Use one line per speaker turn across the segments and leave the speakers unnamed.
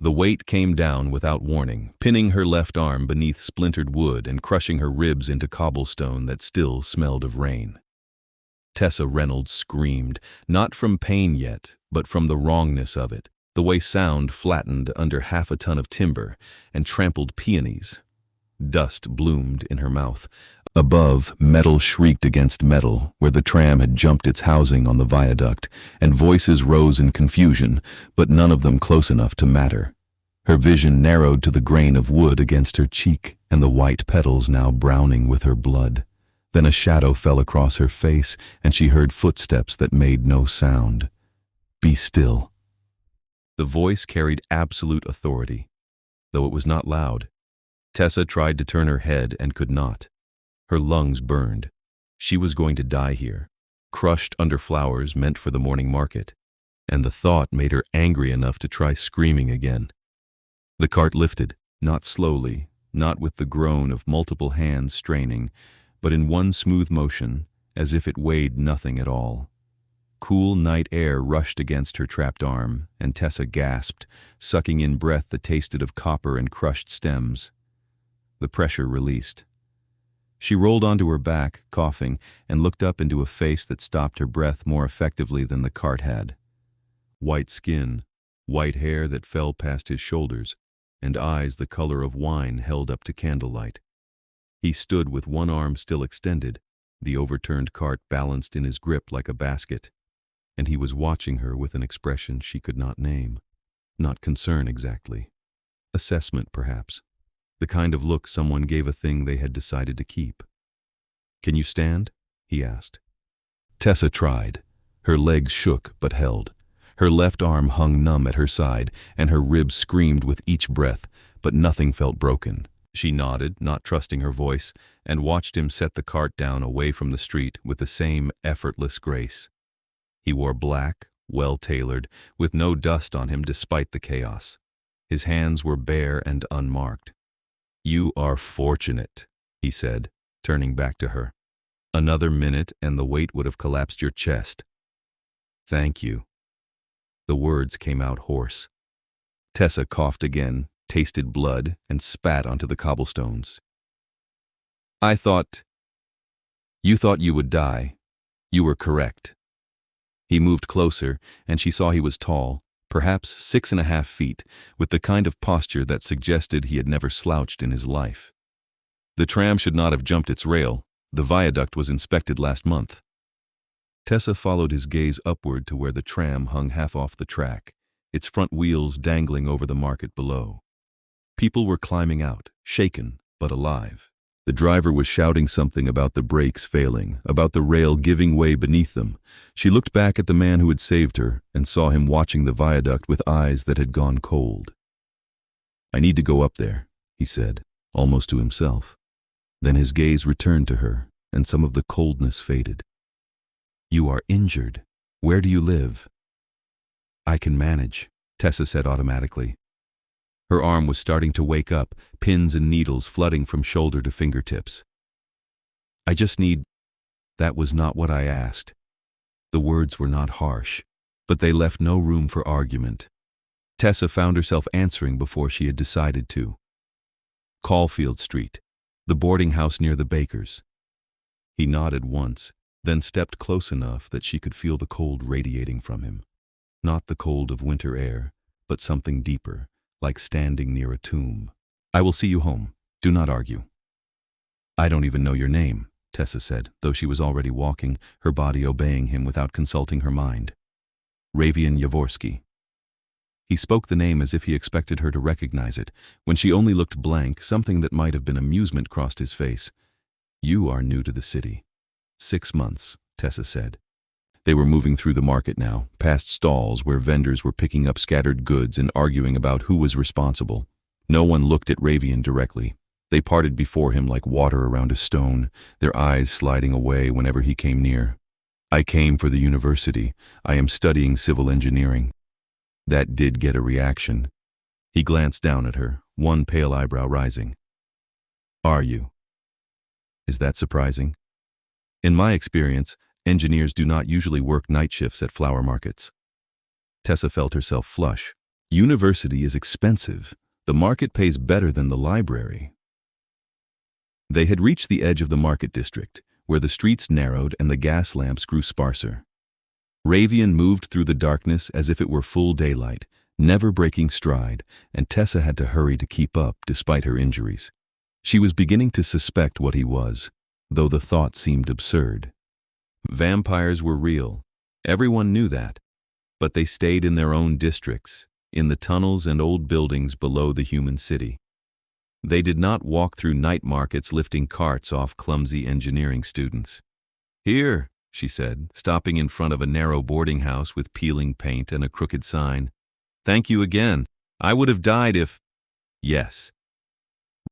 The weight came down without warning, pinning her left arm beneath splintered wood and crushing her ribs into cobblestone that still smelled of rain. Tessa Reynolds screamed, not from pain yet, but from the wrongness of it, the way sound flattened under half a ton of timber and trampled peonies. Dust bloomed in her mouth. Above, metal shrieked against metal where the tram had jumped its housing on the viaduct, and voices rose in confusion, but none of them close enough to matter. Her vision narrowed to the grain of wood against her cheek and the white petals now browning with her blood. Then a shadow fell across her face, and she heard footsteps that made no sound. "Be still." The voice carried absolute authority, though it was not loud. Tessa tried to turn her head and could not. Her lungs burned. She was going to die here, crushed under flowers meant for the morning market, and the thought made her angry enough to try screaming again. The cart lifted, not slowly, not with the groan of multiple hands straining, but in one smooth motion, as if it weighed nothing at all. Cool night air rushed against her trapped arm, and Tessa gasped, sucking in breath that tasted of copper and crushed stems. The pressure released. She rolled onto her back, coughing, and looked up into a face that stopped her breath more effectively than the cart had. White skin, white hair that fell past his shoulders, and eyes the color of wine held up to candlelight. He stood with one arm still extended, the overturned cart balanced in his grip like a basket, and he was watching her with an expression she could not name. Not concern exactly. Assessment, perhaps. The kind of look someone gave a thing they had decided to keep. "Can you stand?" he asked. Tessa tried. Her legs shook but held. Her left arm hung numb at her side, and her ribs screamed with each breath, but nothing felt broken. She nodded, not trusting her voice, and watched him set the cart down away from the street with the same effortless grace. He wore black, well-tailored, with no dust on him despite the chaos. His hands were bare and unmarked. "You are fortunate," he said, turning back to her. "Another minute and the weight would have collapsed your chest." "Thank you." The words came out hoarse. Tessa coughed again, tasted blood, and spat onto the cobblestones. "You thought you would die. You were correct." He moved closer, and she saw he was tall, perhaps 6.5 feet, with the kind of posture that suggested he had never slouched in his life. The tram should not have jumped its rail. The viaduct was inspected last month. Tessa followed his gaze upward to where the tram hung half off the track, its front wheels dangling over the market below. People were climbing out, shaken but alive. The driver was shouting something about the brakes failing, about the rail giving way beneath them. She looked back at the man who had saved her and saw him watching the viaduct with eyes that had gone cold. "I need to go up there," he said, almost to himself. Then his gaze returned to her, and some of the coldness faded. "You are injured. Where do you live?" "I can manage," Tessa said automatically. Her arm was starting to wake up, pins and needles flooding from shoulder to fingertips. "I just need—" That was not what I asked. The words were not harsh, but they left no room for argument. Tessa found herself answering before she had decided to. "Caulfield Street, the boarding house near the baker's." He nodded once, then stepped close enough that she could feel the cold radiating from him. Not the cold of winter air, but something deeper, like standing near a tomb. "I will see you home. Do not argue." "I don't even know your name," Tessa said, though she was already walking, her body obeying him without consulting her mind. "Ravian Yavorsky." He spoke the name as if he expected her to recognize it. When she only looked blank, something that might have been amusement crossed his face. "You are new to the city." 6 months, Tessa said. They were moving through the market now, past stalls where vendors were picking up scattered goods and arguing about who was responsible. No one looked at Ravian directly. They parted before him like water around a stone, their eyes sliding away whenever he came near. "I came for the university. I am studying civil engineering." That did get a reaction. He glanced down at her, one pale eyebrow rising. "Are you?" "Is that surprising?" "In my experience, engineers do not usually work night shifts at flower markets." Tessa felt herself flush. University is expensive. The market pays better than the library. They had reached the edge of the market district, where the streets narrowed and the gas lamps grew sparser. Ravian moved through the darkness as if it were full daylight, never breaking stride, and Tessa had to hurry to keep up despite her injuries. She was beginning to suspect what he was, though the thought seemed absurd. Vampires were real. Everyone knew that. But they stayed in their own districts, in the tunnels and old buildings below the human city. They did not walk through night markets lifting carts off clumsy engineering students. "Here," she said, stopping in front of a narrow boarding house with peeling paint and a crooked sign. "Thank you again. I would have died if—" "Yes."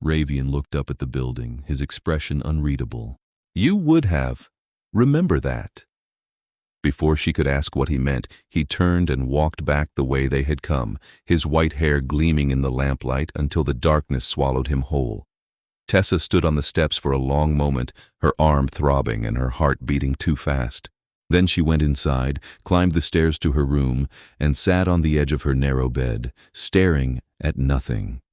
Ravian looked up at the building, his expression unreadable. "You would have. Remember that." Before she could ask what he meant, he turned and walked back the way they had come, his white hair gleaming in the lamplight until the darkness swallowed him whole. Tessa stood on the steps for a long moment, her arm throbbing and her heart beating too fast. Then she went inside, climbed the stairs to her room, and sat on the edge of her narrow bed, staring at nothing.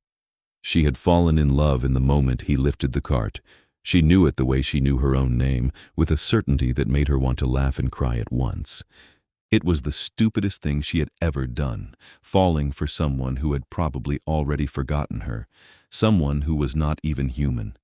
She had fallen in love in the moment he lifted the cart. She knew it the way she knew her own name, with a certainty that made her want to laugh and cry at once. It was the stupidest thing she had ever done, falling for someone who had probably already forgotten her, someone who was not even human.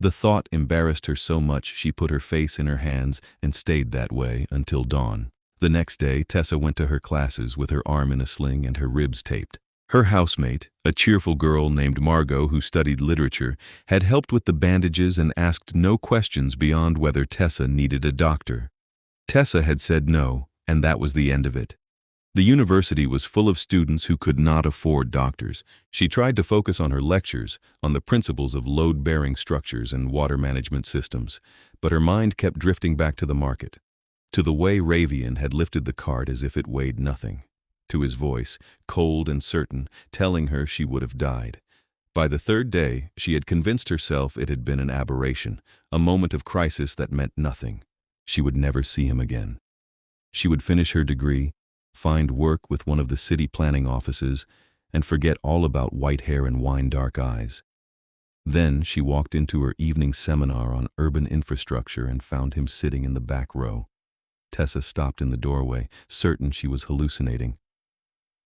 The thought embarrassed her so much she put her face in her hands and stayed that way until dawn. The next day, Tessa went to her classes with her arm in a sling and her ribs taped. Her housemate, a cheerful girl named Margot who studied literature, had helped with the bandages and asked no questions beyond whether Tessa needed a doctor. Tessa had said no, and that was the end of it. The university was full of students who could not afford doctors. She tried to focus on her lectures, on the principles of load-bearing structures and water management systems, but her mind kept drifting back to the market, to the way Ravian had lifted the cart as if it weighed nothing, to his voice, cold and certain, telling her she would have died. By the third day, she had convinced herself it had been an aberration, a moment of crisis that meant nothing. She would never see him again. She would finish her degree, find work with one of the city planning offices, and forget all about white hair and wine-dark eyes. Then she walked into her evening seminar on urban infrastructure and found him sitting in the back row. Tessa stopped in the doorway, certain she was hallucinating.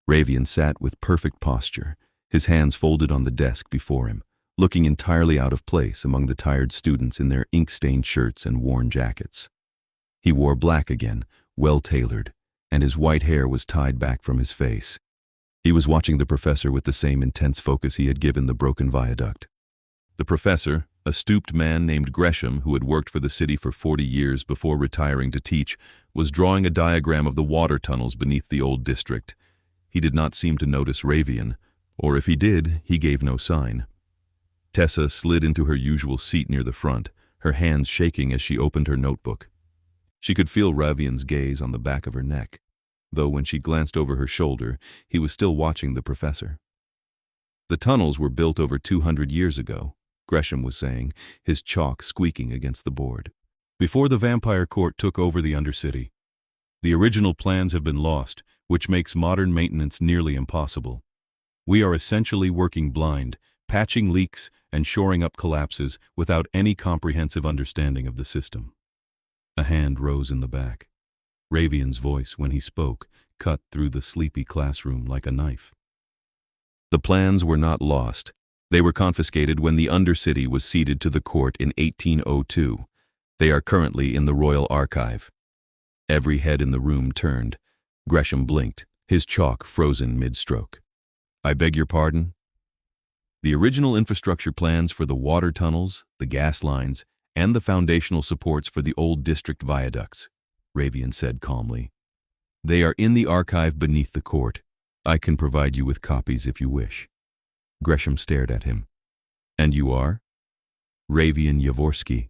Ravian sat with perfect posture, his hands folded on the desk before him, looking entirely out of place among the tired students in their ink-stained shirts and worn jackets. He wore black again, well-tailored, and his white hair was tied back from his face. He was watching the professor with the same intense focus he had given the broken viaduct. The professor, a stooped man named Gresham who had worked for the city for 40 years before retiring to teach, was drawing a diagram of the water tunnels beneath the old district. He did not seem to notice Ravian, or if he did, he gave no sign. Tessa slid into her usual seat near the front, her hands shaking as she opened her notebook. She could feel Ravian's gaze on the back of her neck, though when she glanced over her shoulder, he was still watching the professor. "The tunnels were built over 200 years ago," Gresham was saying, his chalk squeaking against the board, "before the vampire court took over the Undercity. The original plans have been lost, which makes modern maintenance nearly impossible. We are essentially working blind, patching leaks and shoring up collapses without any comprehensive understanding of the system." A hand rose in the back. Ravian's voice, when he spoke, cut through the sleepy classroom like a knife. "The plans were not lost. They were confiscated when the Undercity was ceded to the court in 1802. They are currently in the Royal Archive." Every head in the room turned. Gresham blinked, his chalk frozen mid-stroke. "I beg your pardon?" "The original infrastructure plans for the water tunnels, the gas lines, and the foundational supports for the old district viaducts," Ravian said calmly. "They are in the archive beneath the court. I can provide you with copies if you wish." Gresham stared at him. "And you are?" "Ravian Yavorsky."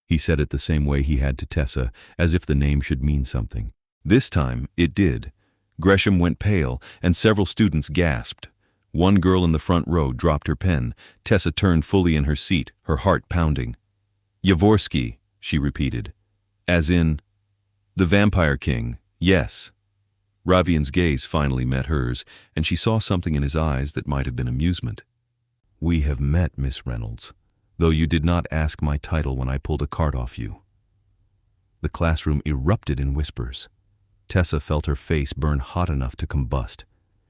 He said it the same way he had to Tessa, as if the name should mean something. This time, it did. Gresham went pale, and several students gasped. One girl in the front row dropped her pen. Tessa turned fully in her seat, her heart pounding. "Yavorsky," she repeated. "As in, the Vampire King, yes." Ravian's gaze finally met hers, and she saw something in his eyes that might have been amusement. "We have met, Miss Reynolds, though you did not ask my title when I pulled a card off you." The classroom erupted in whispers. Tessa felt her face burn hot enough to combust.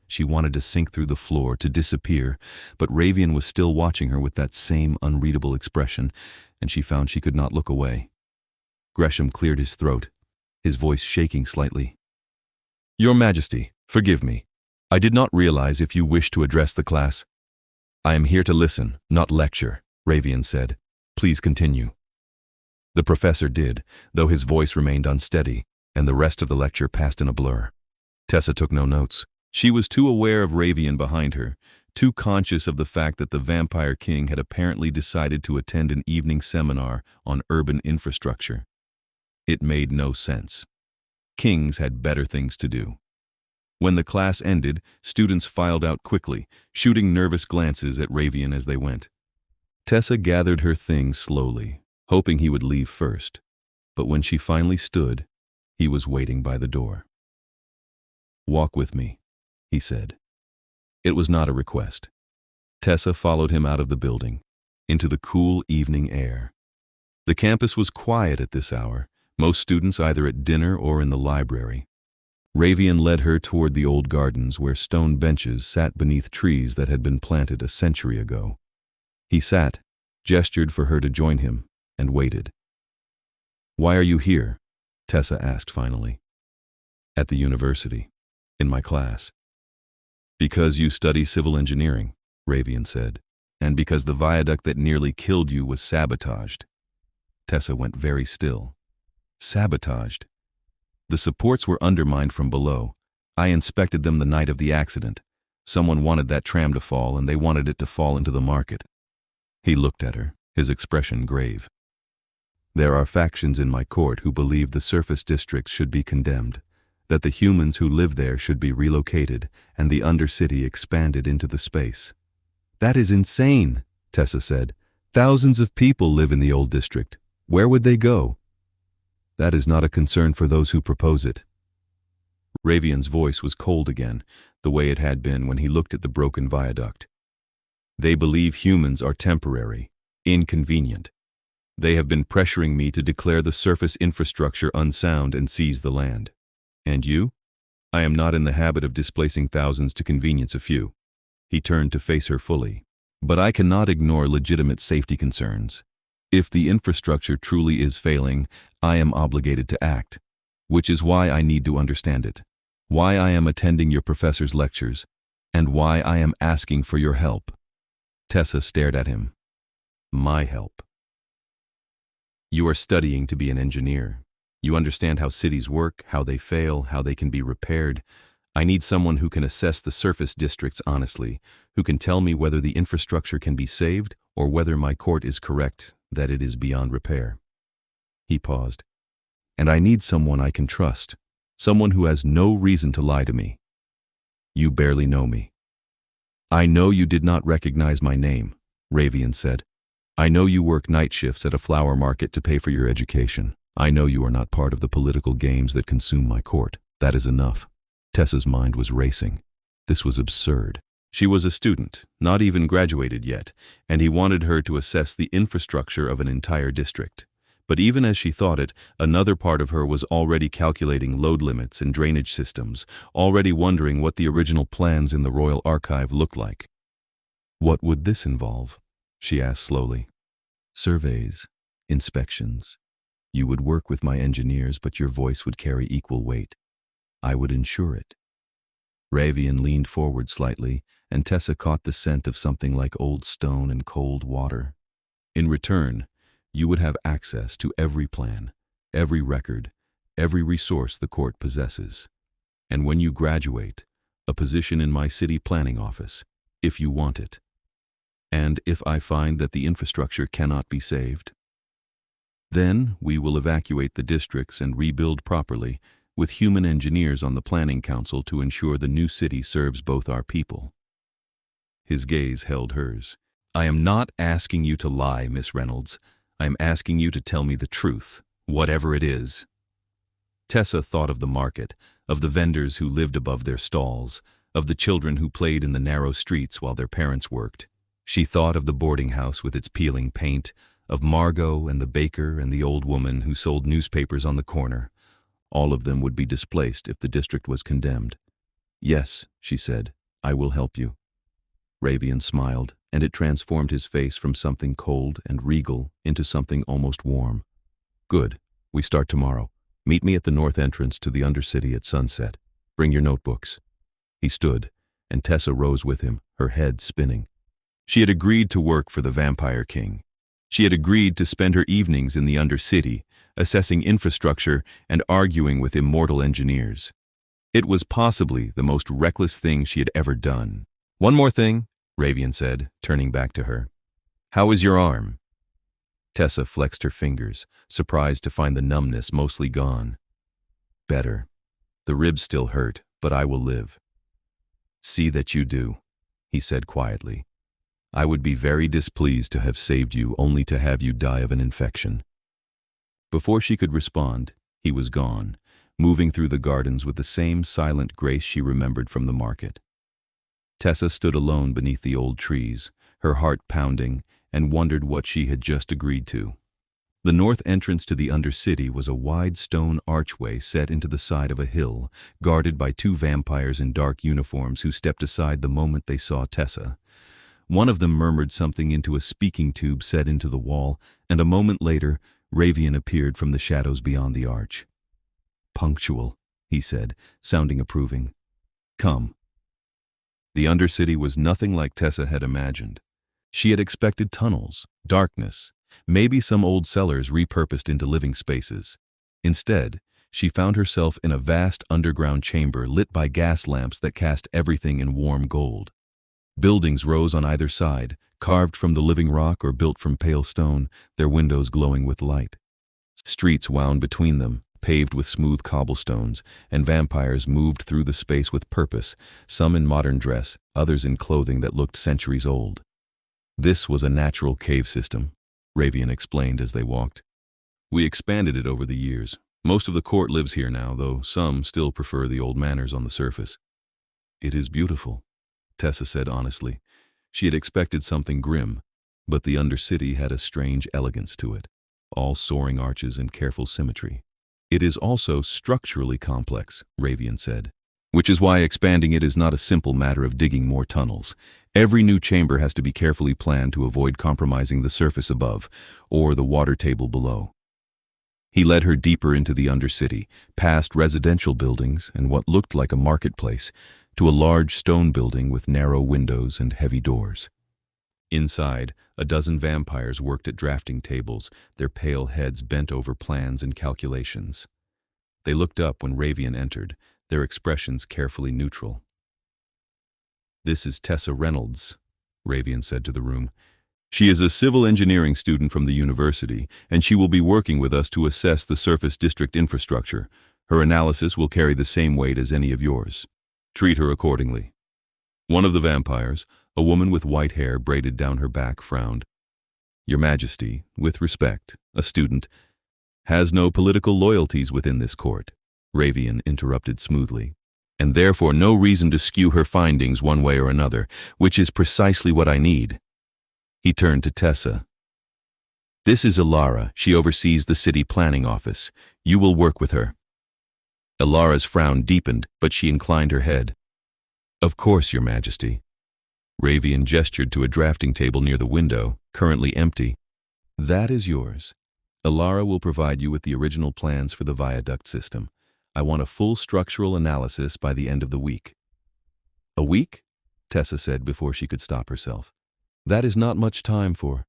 She wanted to sink through the floor, to disappear, but Ravian was still watching her with that same unreadable expression, and she found she could not look away. Gresham cleared his throat, his voice shaking slightly. "Your Majesty, forgive me. I did not realize if you wished to address the class." "I am here to listen, not lecture," Ravian said. "Please continue." The professor did, though his voice remained unsteady, and the rest of the lecture passed in a blur. Tessa took no notes. She was too aware of Ravian behind her, too conscious of the fact that the Vampire King had apparently decided to attend an evening seminar on urban infrastructure. It made no sense. Kings had better things to do. When the class ended, students filed out quickly, shooting nervous glances at Ravian as they went. Tessa gathered her things slowly, hoping he would leave first, but when she finally stood, he was waiting by the door. "Walk with me," he said. It was not a request. Tessa followed him out of the building, into the cool evening air. The campus was quiet at this hour, most students either at dinner or in the library. Ravian led her toward the old gardens where stone benches sat beneath trees that had been planted a century ago. He sat, gestured for her to join him, and waited. "Why are you here?" Tessa asked finally. "At the university, in my class." "Because you study civil engineering," Ravian said, "and because the viaduct that nearly killed you was sabotaged." Tessa went very still. Sabotaged? The supports were undermined from below. I inspected them the night of the accident. Someone wanted that tram to fall, and they wanted it to fall into the market. He looked at her, his expression grave. "There are factions in my court who believe the surface districts should be condemned, that the humans who live there should be relocated and the undercity expanded into the space." "That is insane," Tessa said. "Thousands of people live in the old district. Where would they go?" "That is not a concern for those who propose it." Ravian's voice was cold again, the way it had been when he looked at the broken viaduct. "They believe humans are temporary, inconvenient. They have been pressuring me to declare the surface infrastructure unsound and seize the land. And you? I am not in the habit of displacing thousands to convenience a few." He turned to face her fully. "But I cannot ignore legitimate safety concerns. If the infrastructure truly is failing, I am obligated to act, which is why I need to understand it, why I am attending your professor's lectures, and why I am asking for your help." Tessa stared at him. "My help?" "You are studying to be an engineer. You understand how cities work, how they fail, how they can be repaired. I need someone who can assess the surface districts honestly, who can tell me whether the infrastructure can be saved or whether my court is correct that it is beyond repair." He paused. "And I need someone I can trust, someone who has no reason to lie to me." "You barely know me." "I know you did not recognize my name," Ravian said. "I know you work night shifts at a flower market to pay for your education. I know you are not part of the political games that consume my court. That is enough." Tessa's mind was racing. This was absurd. She was a student, not even graduated yet, and he wanted her to assess the infrastructure of an entire district. But even as she thought it, another part of her was already calculating load limits and drainage systems, already wondering what the original plans in the Royal Archive looked like. "What would this involve?" she asked slowly. "Surveys, inspections. You would work with my engineers, but your voice would carry equal weight. I would ensure it." Ravian leaned forward slightly, and Tessa caught the scent of something like old stone and cold water. "In return, you would have access to every plan, every record, every resource the court possesses. And when you graduate, a position in my city planning office, if you want it. And if I find that the infrastructure cannot be saved, then we will evacuate the districts and rebuild properly, with human engineers on the planning council to ensure the new city serves both our people." His gaze held hers. "I am not asking you to lie, Miss Reynolds. I am asking you to tell me the truth, whatever it is." Tessa thought of the market, of the vendors who lived above their stalls, of the children who played in the narrow streets while their parents worked. She thought of the boarding house with its peeling paint, of Margot and the baker and the old woman who sold newspapers on the corner. All of them would be displaced if the district was condemned. "Yes," she said, "I will help you." Ravian smiled, and it transformed his face from something cold and regal into something almost warm. "Good. We start tomorrow. Meet me at the north entrance to the Undercity at sunset. Bring your notebooks." He stood, and Tessa rose with him, her head spinning. She had agreed to work for the Vampire King. She had agreed to spend her evenings in the Undercity, assessing infrastructure and arguing with immortal engineers. It was possibly the most reckless thing she had ever done. "One more thing," Ravian said, turning back to her. "How is your arm?" Tessa flexed her fingers, surprised to find the numbness mostly gone. "Better. The ribs still hurt, but I will live." "See that you do," he said quietly. "I would be very displeased to have saved you only to have you die of an infection." Before she could respond, he was gone, moving through the gardens with the same silent grace she remembered from the market. Tessa stood alone beneath the old trees, her heart pounding, and wondered what she had just agreed to. The north entrance to the Undercity was a wide stone archway set into the side of a hill, guarded by two vampires in dark uniforms who stepped aside the moment they saw Tessa. One of them murmured something into a speaking tube set into the wall, and a moment later, Ravian appeared from the shadows beyond the arch. "Punctual," he said, sounding approving. "Come." The Undercity was nothing like Tessa had imagined. She had expected tunnels, darkness, maybe some old cellars repurposed into living spaces. Instead, she found herself in a vast underground chamber lit by gas lamps that cast everything in warm gold. Buildings rose on either side, carved from the living rock or built from pale stone, their windows glowing with light. Streets wound between them, paved with smooth cobblestones, and vampires moved through the space with purpose, some in modern dress, others in clothing that looked centuries old. "This was a natural cave system," Ravian explained as they walked. "We expanded it over the years. Most of the court lives here now, though some still prefer the old manors on the surface." "It is beautiful," Tessa said honestly. She had expected something grim, but the Undercity had a strange elegance to it, all soaring arches and careful symmetry. "It is also structurally complex," Ravian said, "which is why expanding it is not a simple matter of digging more tunnels. Every new chamber has to be carefully planned to avoid compromising the surface above or the water table below." He led her deeper into the Undercity, past residential buildings and what looked like a marketplace, to a large stone building with narrow windows and heavy doors. Inside, a dozen vampires worked at drafting tables, their pale heads bent over plans and calculations. They looked up when Ravian entered, their expressions carefully neutral. "This is Tessa Reynolds," Ravian said to the room. "She is a civil engineering student from the university, and she will be working with us to assess the surface district infrastructure. Her analysis will carry the same weight as any of yours. Treat her accordingly." One of the vampires, a woman with white hair braided down her back, frowned. "Your Majesty, with respect, a student has no political loyalties within this court," Ravian interrupted smoothly, "and therefore no reason to skew her findings one way or another, which is precisely what I need." He turned to Tessa. "This is Ilara. She oversees the city planning office. You will work with her." Ilara's frown deepened, but she inclined her head. "Of course, Your Majesty." Ravian gestured to a drafting table near the window, currently empty. "That is yours. Ilara will provide you with the original plans for the viaduct system. I want a full structural analysis by the end of the week." "A week?" Tessa said before she could stop herself. "That is not much time for—"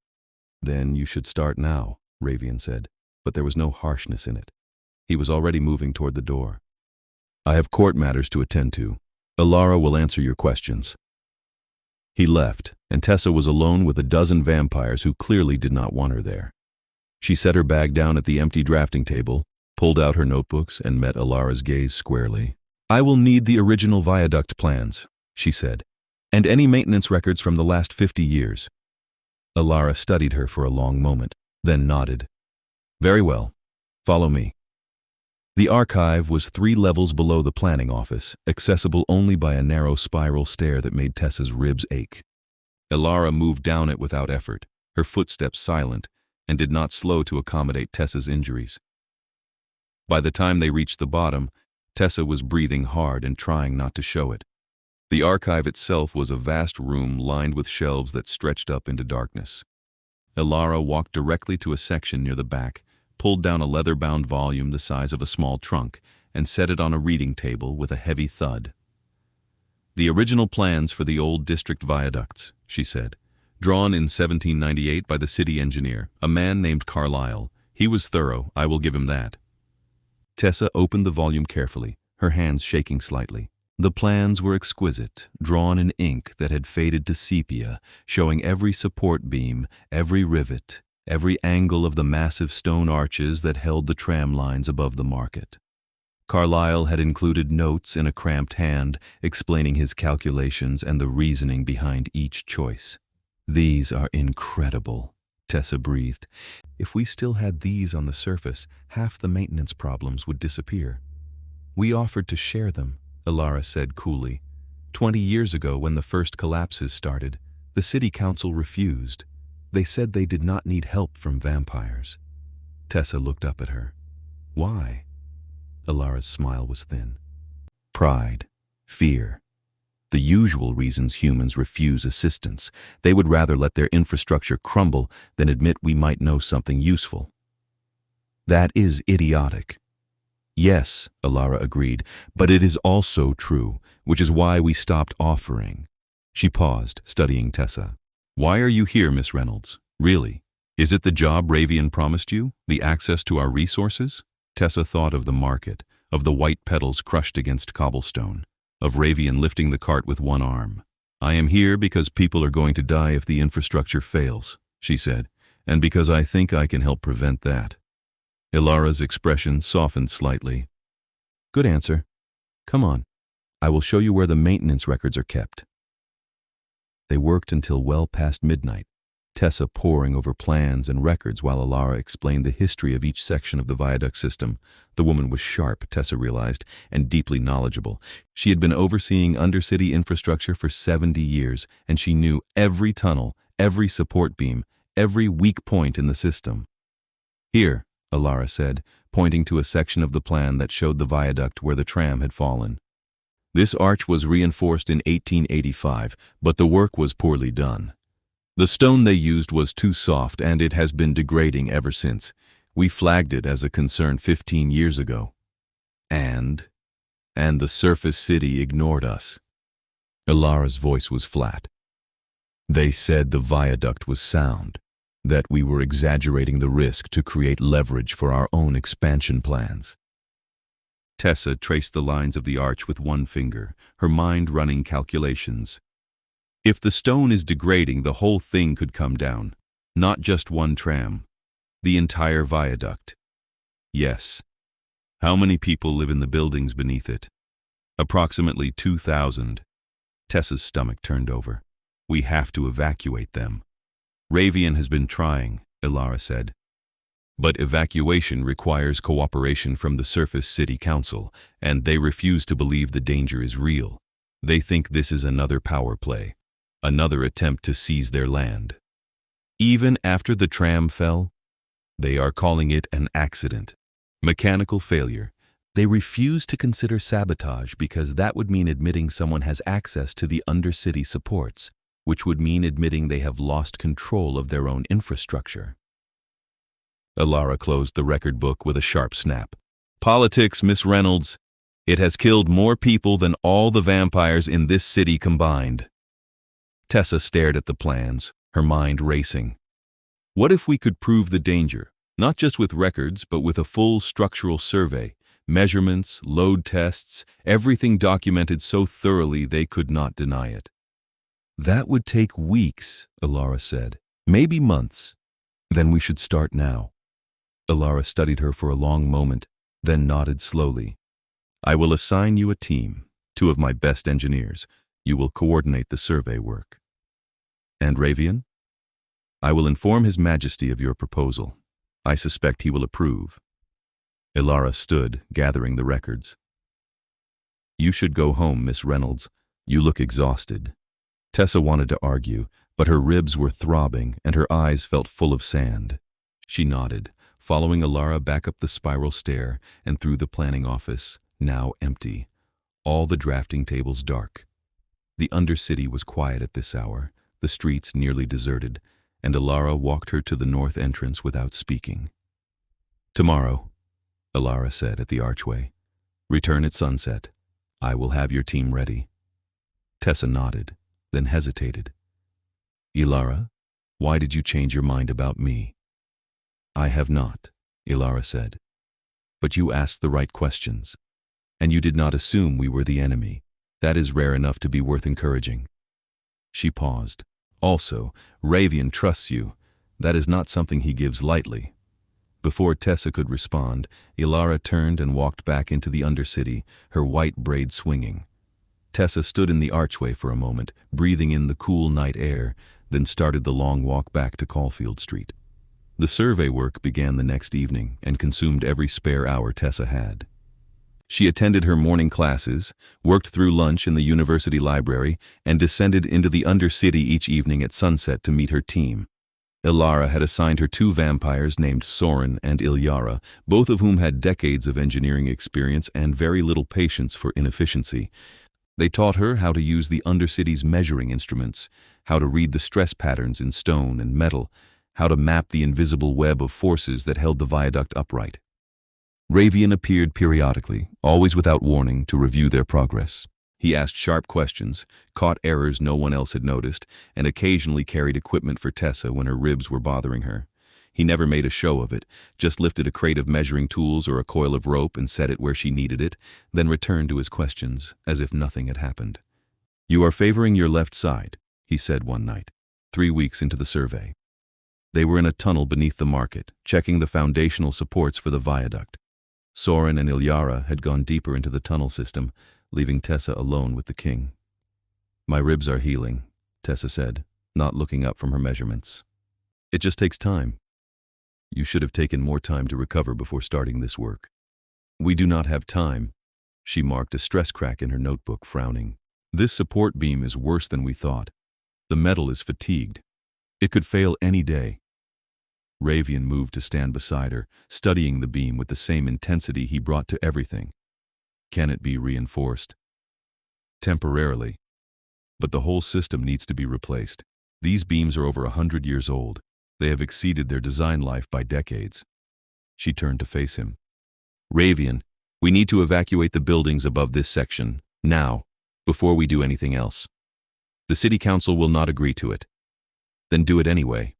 "Then you should start now," Ravian said, but there was no harshness in it. He was already moving toward the door. "I have court matters to attend to. Ilara will answer your questions." He left, and Tessa was alone with a dozen vampires who clearly did not want her there. She set her bag down at the empty drafting table, pulled out her notebooks, and met Ilara's gaze squarely. "I will need the original viaduct plans," she said, "and any maintenance records from the last 50 years. Ilara studied her for a long moment, then nodded. "Very well. Follow me." The archive was 3 levels below the planning office, accessible only by a narrow spiral stair that made Tessa's ribs ache. Ilara moved down it without effort, her footsteps silent, and did not slow to accommodate Tessa's injuries. By the time they reached the bottom, Tessa was breathing hard and trying not to show it. The archive itself was a vast room lined with shelves that stretched up into darkness. Ilara walked directly to a section near the back, pulled down a leather-bound volume the size of a small trunk, and set it on a reading table with a heavy thud. "The original plans for the old district viaducts," she said, "drawn in 1798 by the city engineer, a man named Carlyle. He was thorough, I will give him that." Tessa opened the volume carefully, her hands shaking slightly. The plans were exquisite, drawn in ink that had faded to sepia, showing every support beam, every rivet, every angle of the massive stone arches that held the tram lines above the market. Carlyle had included notes in a cramped hand, explaining his calculations and the reasoning behind each choice. "These are incredible," Tessa breathed. "If we still had these on the surface, half the maintenance problems would disappear." "We offered to share them," Ilara said coolly. 20 years ago, when the first collapses started, the city council refused. They said they did not need help from vampires." Tessa looked up at her. "Why?" Ilara's smile was thin. "Pride. Fear. The usual reasons humans refuse assistance. They would rather let their infrastructure crumble than admit we might know something useful." "That is idiotic." "Yes," Ilara agreed, "but it is also true, which is why we stopped offering." She paused, studying Tessa. "Why are you here, Miss Reynolds? Really? Is it the job Ravian promised you? The access to our resources?" Tessa thought of the market, of the white petals crushed against cobblestone, of Ravian lifting the cart with one arm. "I am here because people are going to die if the infrastructure fails," she said, "and because I think I can help prevent that." Ilara's expression softened slightly. "Good answer. Come on. I will show you where the maintenance records are kept." They worked until well past midnight, Tessa poring over plans and records while Ilara explained the history of each section of the viaduct system. The woman was sharp, Tessa realized, and deeply knowledgeable. She had been overseeing undercity infrastructure for 70 years, and she knew every tunnel, every support beam, every weak point in the system. "Here," Ilara said, pointing to a section of the plan that showed the viaduct where the tram had fallen. "This arch was reinforced in 1885, but the work was poorly done. The stone they used was too soft, and it has been degrading ever since. We flagged it as a concern 15 years ago. And the surface city ignored us." Ilara's voice was flat. "They said the viaduct was sound, that we were exaggerating the risk to create leverage for our own expansion plans." Tessa traced the lines of the arch with one finger, her mind running calculations. If the stone is degrading, the whole thing could come down. Not just one tram. The entire viaduct. Yes. How many people live in the buildings beneath it? Approximately 2,000. Tessa's stomach turned over. "We have to evacuate them." "Ravian has been trying," Ilara said. "But evacuation requires cooperation from the surface city council, and they refuse to believe the danger is real. They think this is another power play. Another attempt to seize their land. Even after the tram fell, they are calling it an accident. Mechanical failure. They refuse to consider sabotage because that would mean admitting someone has access to the undercity supports, which would mean admitting they have lost control of their own infrastructure." Ilara closed the record book with a sharp snap. "Politics, Miss Reynolds. It has killed more people than all the vampires in this city combined." Tessa stared at the plans, her mind racing. What if we could prove the danger, not just with records, but with a full structural survey, measurements, load tests, everything documented so thoroughly they could not deny it? "That would take weeks," Ilara said. "Maybe months. Then we should start now." Ilara studied her for a long moment, then nodded slowly. "I will assign you a team, 2 of my best engineers. You will coordinate the survey work." "And Ravian?" "I will inform His Majesty of your proposal. I suspect he will approve." Ilara stood, gathering the records. You should go home, Miss Reynolds. You look exhausted. Tessa wanted to argue, but her ribs were throbbing and her eyes felt full of sand. She nodded, following Ilara back up the spiral stair and through the planning office, now empty, all the drafting tables dark. The Undercity was quiet at this hour, the streets nearly deserted, and Ilara walked her to the north entrance without speaking. Tomorrow, Ilara said at the archway. Return at sunset. I will have your team ready. Tessa nodded, then hesitated. Ilara, why did you change your mind about me? I have not, Ilara said. But you asked the right questions. And you did not assume we were the enemy. That is rare enough to be worth encouraging. She paused. Also, Ravian trusts you. That is not something he gives lightly. Before Tessa could respond, Ilara turned and walked back into the Undercity, her white braid swinging. Tessa stood in the archway for a moment, breathing in the cool night air, then started the long walk back to Caulfield Street. The survey work began the next evening and consumed every spare hour Tessa had. She attended her morning classes, worked through lunch in the university library, and descended into the Undercity each evening at sunset to meet her team. Ilara had assigned her 2 vampires named Soren and Ilyara, both of whom had decades of engineering experience and very little patience for inefficiency. They taught her how to use the Undercity's measuring instruments, how to read the stress patterns in stone and metal, how to map the invisible web of forces that held the viaduct upright. Ravian appeared periodically, always without warning, to review their progress. He asked sharp questions, caught errors no one else had noticed, and occasionally carried equipment for Tessa when her ribs were bothering her. He never made a show of it, just lifted a crate of measuring tools or a coil of rope and set it where she needed it, then returned to his questions, as if nothing had happened. You are favoring your left side, he said one night, 3 weeks into the survey. They were in a tunnel beneath the market, checking the foundational supports for the viaduct. Soren and Ilyara had gone deeper into the tunnel system, leaving Tessa alone with the king. My ribs are healing, Tessa said, not looking up from her measurements. It just takes time. You should have taken more time to recover before starting this work. We do not have time. She marked a stress crack in her notebook, frowning. This support beam is worse than we thought. The metal is fatigued. It could fail any day. Ravian moved to stand beside her, studying the beam with the same intensity he brought to everything. Can it be reinforced? Temporarily. But the whole system needs to be replaced. These beams are over 100 years old. They have exceeded their design life by decades. She turned to face him. Ravian, we need to evacuate the buildings above this section, now, before we do anything else. The city council will not agree to it. Then do it anyway.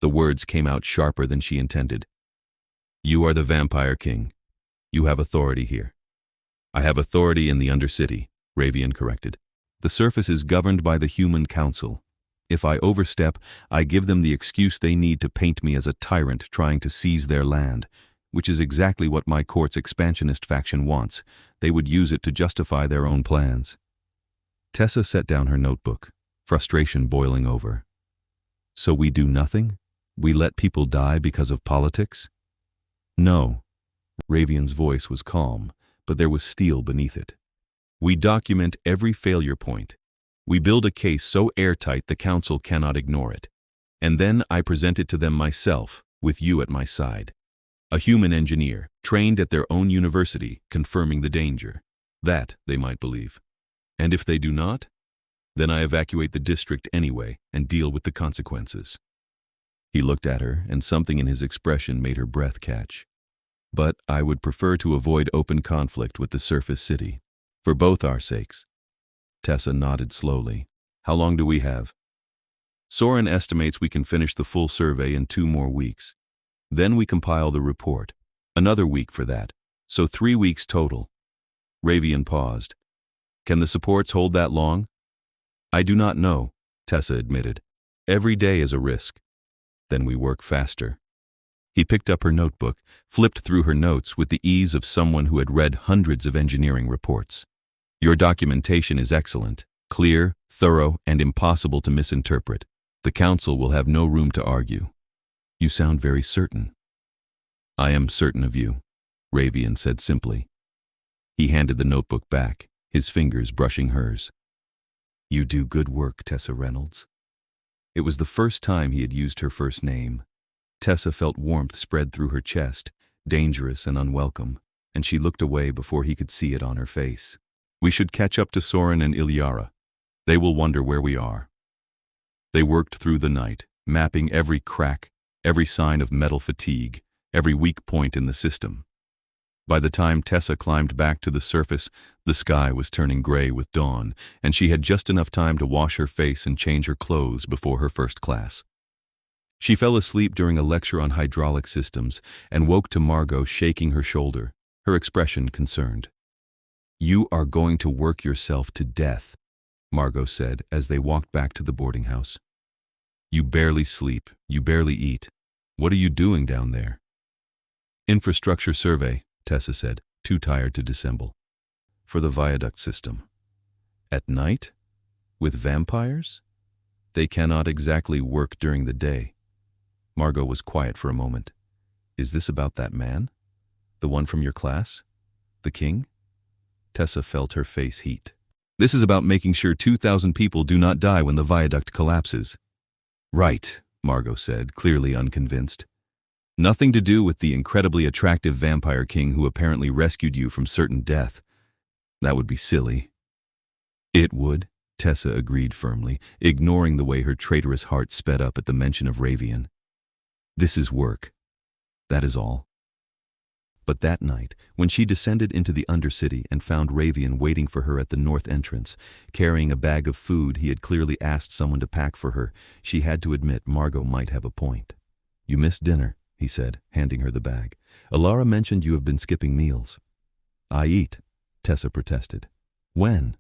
The words came out sharper than she intended. You are the Vampire King. You have authority here. I have authority in the Undercity, Ravian corrected. The surface is governed by the Human Council. If I overstep, I give them the excuse they need to paint me as a tyrant trying to seize their land, which is exactly what my court's expansionist faction wants. They would use it to justify their own plans. Tessa set down her notebook, frustration boiling over. So we do nothing? We let people die because of politics? No. Ravian's voice was calm, but there was steel beneath it. We document every failure point. We build a case so airtight the council cannot ignore it. And then I present it to them myself, with you at my side. A human engineer, trained at their own university, confirming the danger. That they might believe. And if they do not, then I evacuate the district anyway and deal with the consequences. He looked at her, and something in his expression made her breath catch. But I would prefer to avoid open conflict with the surface city, for both our sakes. Tessa nodded slowly. How long do we have? Soren estimates we can finish the full survey in 2 more weeks. Then we compile the report. Another week for that, so 3 weeks total. Ravian paused. Can the supports hold that long? I do not know, Tessa admitted. Every day is a risk. Then we work faster. He picked up her notebook, flipped through her notes with the ease of someone who had read hundreds of engineering reports. Your documentation is excellent, clear, thorough, and impossible to misinterpret. The council will have no room to argue. You sound very certain. I am certain of you. Ravian said simply. He handed the notebook back, his fingers brushing hers. You do good work, Tessa Reynolds. It was the first time he had used her first name. Tessa felt warmth spread through her chest, dangerous and unwelcome, and she looked away before he could see it on her face. We should catch up to Soren and Ilyara. They will wonder where we are. They worked through the night, mapping every crack, every sign of metal fatigue, every weak point in the system. By the time Tessa climbed back to the surface, the sky was turning gray with dawn, and she had just enough time to wash her face and change her clothes before her first class. She fell asleep during a lecture on hydraulic systems and woke to Margot shaking her shoulder, her expression concerned. You are going to work yourself to death, Margot said as they walked back to the boarding house. You barely sleep, you barely eat. What are you doing down there? Infrastructure survey, Tessa said, too tired to dissemble. For the viaduct system. At night? With vampires? They cannot exactly work during the day. Margot was quiet for a moment. Is this about that man? The one from your class? The king? Tessa felt her face heat. This is about making sure 2,000 people do not die when the viaduct collapses. Right, Margot said, clearly unconvinced. Nothing to do with the incredibly attractive vampire king who apparently rescued you from certain death. That would be silly. It would, Tessa agreed firmly, ignoring the way her traitorous heart sped up at the mention of Ravian. This is work. That is all. But that night, when she descended into the Undercity and found Ravian waiting for her at the north entrance, carrying a bag of food he had clearly asked someone to pack for her, she had to admit Margot might have a point. You missed dinner, he said, handing her the bag. Ilyara mentioned you have been skipping meals. I eat, Tessa protested. When?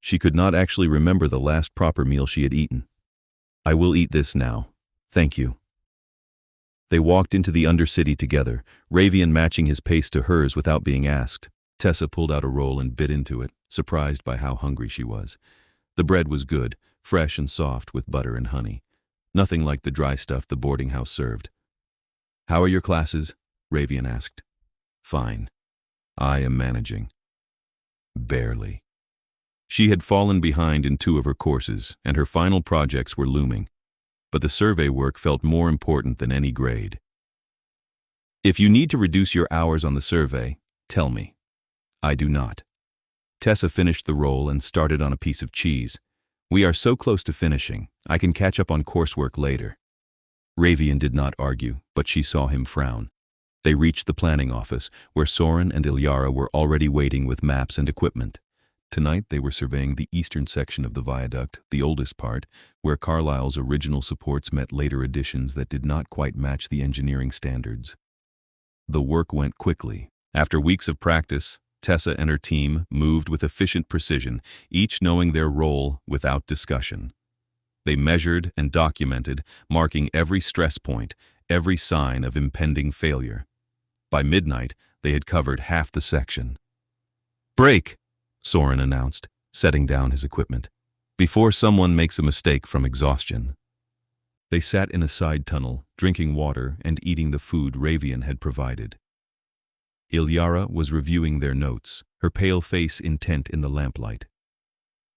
She could not actually remember the last proper meal she had eaten. I will eat this now. Thank you. They walked into the Undercity together, Ravian matching his pace to hers without being asked. Tessa pulled out a roll and bit into it, surprised by how hungry she was. The bread was good, fresh and soft with butter and honey. Nothing like the dry stuff the boarding house served. How are your classes? Ravian asked. Fine. I am managing. Barely. She had fallen behind in 2 of her courses, and her final projects were looming. But the survey work felt more important than any grade. If you need to reduce your hours on the survey, tell me. I do not. Tessa finished the roll and started on a piece of cheese. We are so close to finishing, I can catch up on coursework later. Ravian did not argue, but she saw him frown. They reached the planning office, where Soren and Ilyara were already waiting with maps and equipment. Tonight they were surveying the eastern section of the viaduct, the oldest part, where Carlisle's original supports met later additions that did not quite match the engineering standards. The work went quickly. After weeks of practice, Tessa and her team moved with efficient precision, each knowing their role without discussion. They measured and documented, marking every stress point, every sign of impending failure. By midnight, they had covered half the section. Break! Soren announced, setting down his equipment, before someone makes a mistake from exhaustion. They sat in a side tunnel, drinking water and eating the food Ravian had provided. Ilyara was reviewing their notes, her pale face intent in the lamplight.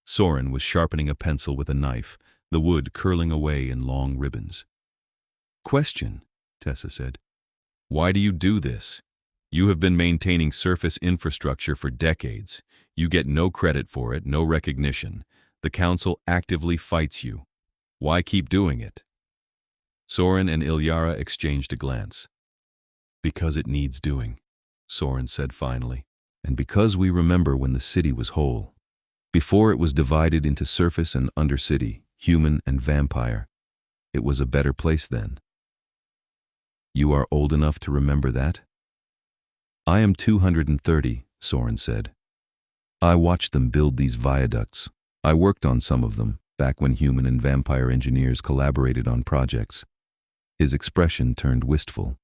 Soren was sharpening a pencil with a knife, the wood curling away in long ribbons. Question, Tessa said. Why do you do this? You have been maintaining surface infrastructure for decades. You get no credit for it, no recognition. The council actively fights you. Why keep doing it? Soren and Ilyara exchanged a glance. Because it needs doing, Soren said finally, and because we remember when the city was whole. Before it was divided into surface and undercity, human and vampire. It was a better place then. You are old enough to remember that? I am 230, Soren said. I watched them build these viaducts. I worked on some of them, back when human and vampire engineers collaborated on projects. His expression turned wistful.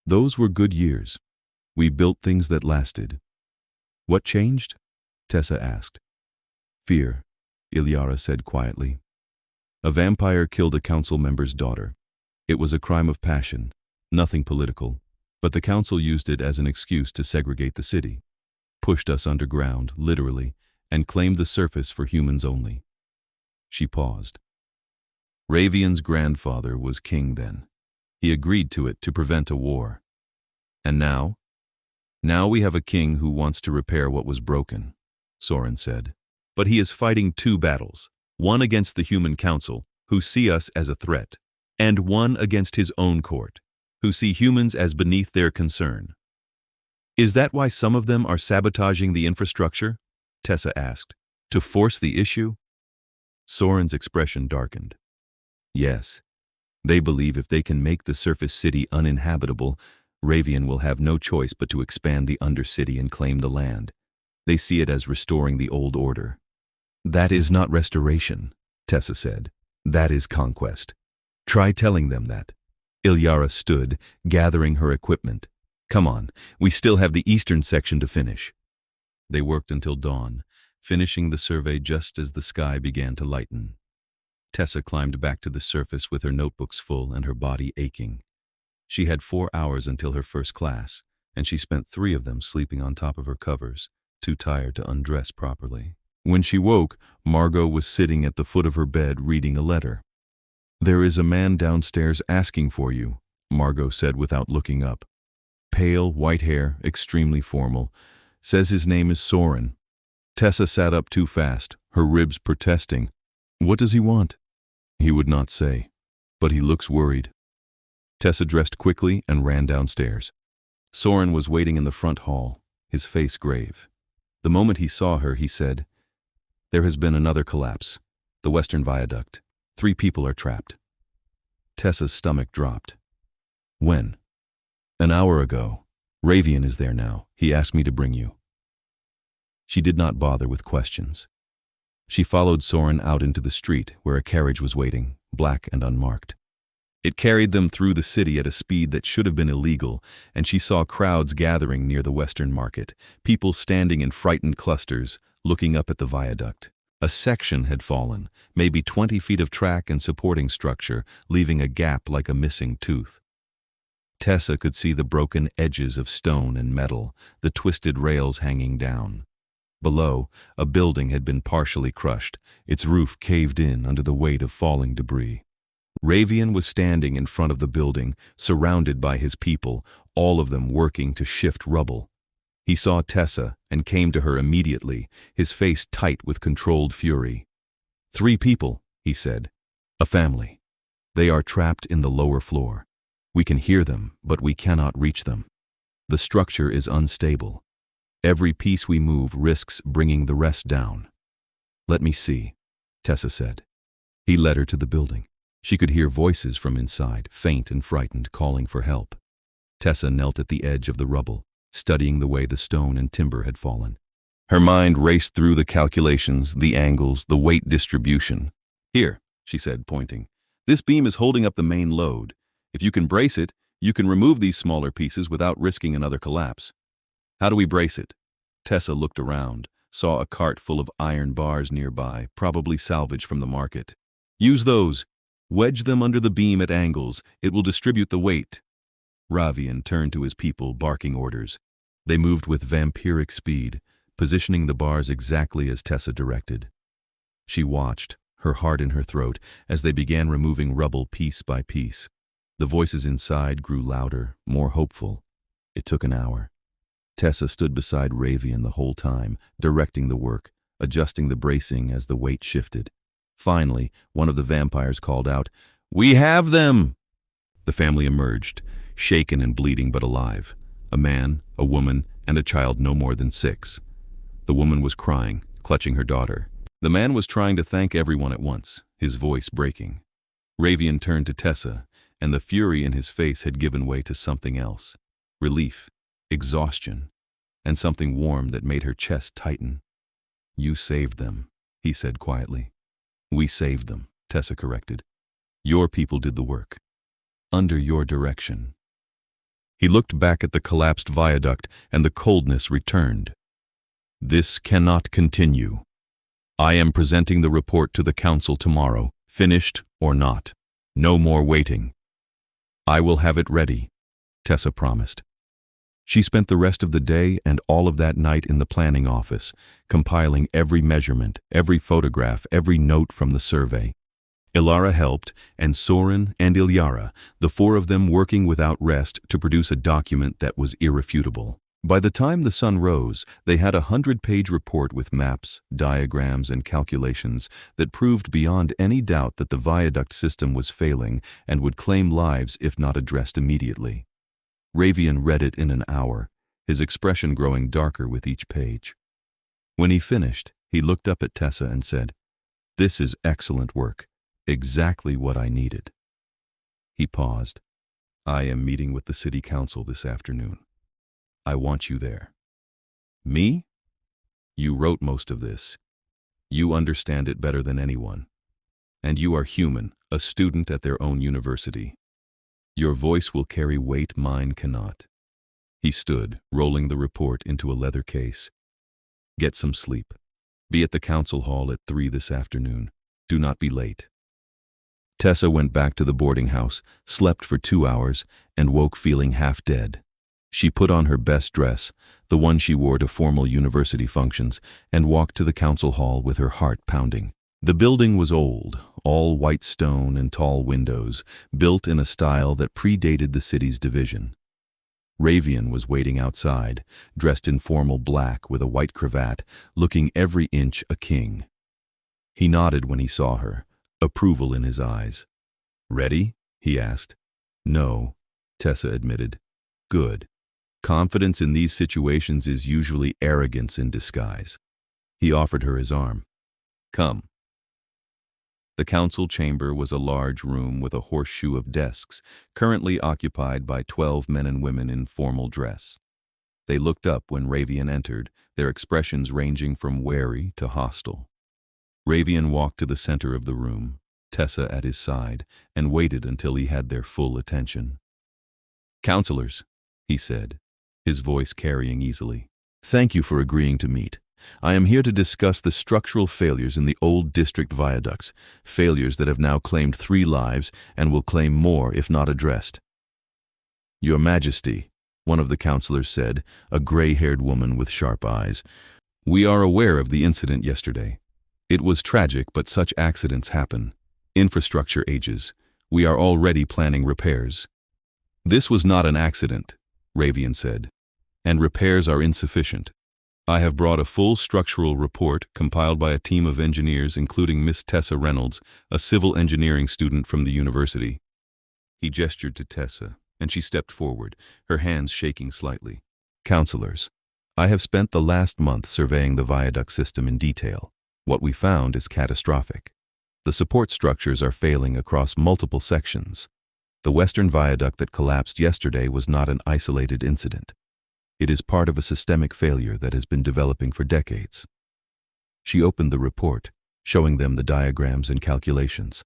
Those were good years. We built things that lasted. What changed? Tessa asked. Fear, Ilyara said quietly. A vampire killed a council member's daughter. It was a crime of passion, nothing political, But the council used it as an excuse to segregate the city, pushed us underground, literally, and claimed the surface for humans only. She paused. Ravian's grandfather was king then. He agreed to it to prevent a war. And now? Now we have a king who wants to repair what was broken, Soren said. But he is fighting two battles, one against the human council, who see us as a threat, and one against his own court, who see humans as beneath their concern. Is that why some of them are sabotaging the infrastructure? Tessa asked. To force the issue? Soren's expression darkened. Yes. They believe if they can make the surface city uninhabitable, Ravian will have no choice but to expand the undercity and claim the land. They see it as restoring the old order. That is not restoration, Tessa said. That is conquest. Try telling them that. Ilyara stood, gathering her equipment. Come on, we still have the eastern section to finish. They worked until dawn, finishing the survey just as the sky began to lighten. Tessa climbed back to the surface with her notebooks full and her body aching. She had 4 hours until her first class, and she spent 3 of them sleeping on top of her covers, too tired to undress properly. When she woke, Margot was sitting at the foot of her bed reading a letter. There is a man downstairs asking for you, Margot said without looking up. Pale, white hair, extremely formal. Says his name is Soren. Tessa sat up too fast, her ribs protesting. What does he want? He would not say, but he looks worried. Tessa dressed quickly and ran downstairs. Soren was waiting in the front hall, his face grave. The moment he saw her, he said, There has been another collapse. The Western Viaduct. 3 people are trapped. Tessa's stomach dropped. When? An hour ago. Ravian is there now. He asked me to bring you. She did not bother with questions. She followed Soren out into the street where a carriage was waiting, black and unmarked. It carried them through the city at a speed that should have been illegal, and she saw crowds gathering near the Western Market, people standing in frightened clusters, looking up at the viaduct. A section had fallen, maybe 20 feet of track and supporting structure, leaving a gap like a missing tooth. Tessa could see the broken edges of stone and metal, the twisted rails hanging down. Below, a building had been partially crushed, its roof caved in under the weight of falling debris. Ravian was standing in front of the building, surrounded by his people, all of them working to shift rubble. He saw Tessa and came to her immediately, his face tight with controlled fury. 3 people, he said. A family. They are trapped in the lower floor. We can hear them, but we cannot reach them. The structure is unstable. Every piece we move risks bringing the rest down. Let me see, Tessa said. He led her to the building. She could hear voices from inside, faint and frightened, calling for help. Tessa knelt at the edge of the rubble, studying the way the stone and timber had fallen. Her mind raced through the calculations, the angles, the weight distribution. Here, she said, pointing. This beam is holding up the main load. If you can brace it, you can remove these smaller pieces without risking another collapse. How do we brace it? Tessa looked around, saw a cart full of iron bars nearby, probably salvage from the market. Use those. Wedge them under the beam at angles. It will distribute the weight. Ravian turned to his people, barking orders. They moved with vampiric speed, positioning the bars exactly as Tessa directed. She watched, her heart in her throat, as they began removing rubble piece by piece. The voices inside grew louder, more hopeful. It took an hour. Tessa stood beside Ravian the whole time, directing the work, adjusting the bracing as the weight shifted. Finally, one of the vampires called out, "We have them!" The family emerged, shaken and bleeding but alive. A man, a woman, and a child no more than 6. The woman was crying, clutching her daughter. The man was trying to thank everyone at once, his voice breaking. Ravian turned to Tessa, and the fury in his face had given way to something else. Relief, exhaustion, and something warm that made her chest tighten. "You saved them," he said quietly. "We saved them," Tessa corrected. "Your people did the work. Under your direction." He looked back at the collapsed viaduct, and the coldness returned. "This cannot continue. I am presenting the report to the council tomorrow, finished or not. No more waiting." "I will have it ready," Tessa promised. She spent the rest of the day and all of that night in the planning office, compiling every measurement, every photograph, every note from the survey. Ilara helped, and Soren and Ilyara, the four of them working without rest to produce a document that was irrefutable. By the time the sun rose, they had a 100-page report with maps, diagrams, and calculations that proved beyond any doubt that the viaduct system was failing and would claim lives if not addressed immediately. Ravian read it in an hour, his expression growing darker with each page. When he finished, he looked up at Tessa and said, "This is excellent work. Exactly what I needed." He paused. "I am meeting with the city council this afternoon. I want you there." "Me? You wrote most of this. You understand it better than anyone. And you are human, a student at their own university. Your voice will carry weight mine cannot." He stood, rolling the report into a leather case. "Get some sleep. Be at the council hall at 3 this afternoon. Do not be late." Tessa went back to the boarding house, slept for 2 hours, and woke feeling half dead. She put on her best dress, the one she wore to formal university functions, and walked to the council hall with her heart pounding. The building was old, all white stone and tall windows, built in a style that predated the city's division. Ravian was waiting outside, dressed in formal black with a white cravat, looking every inch a king. He nodded when he saw her, approval in his eyes. "Ready?" he asked. "No," Tessa admitted. "Good. Confidence in these situations is usually arrogance in disguise." He offered her his arm. "Come." The council chamber was a large room with a horseshoe of desks, currently occupied by 12 men and women in formal dress. They looked up when Ravian entered, their expressions ranging from wary to hostile. Ravian walked to the center of the room, Tessa at his side, and waited until he had their full attention. "Counselors," he said, his voice carrying easily, "thank you for agreeing to meet. I am here to discuss the structural failures in the old district viaducts, failures that have now claimed 3 lives and will claim more if not addressed." "Your Majesty," one of the counselors said, a gray-haired woman with sharp eyes, "we are aware of the incident yesterday. It was tragic, but such accidents happen. Infrastructure ages. We are already planning repairs." "This was not an accident," Ravian said, "and repairs are insufficient. I have brought a full structural report compiled by a team of engineers including Miss Tessa Reynolds, a civil engineering student from the university." He gestured to Tessa, and she stepped forward, her hands shaking slightly. "Counselors, I have spent the last month surveying the viaduct system in detail. What we found is catastrophic. The support structures are failing across multiple sections. The western viaduct that collapsed yesterday was not an isolated incident. It is part of a systemic failure that has been developing for decades." She opened the report, showing them the diagrams and calculations.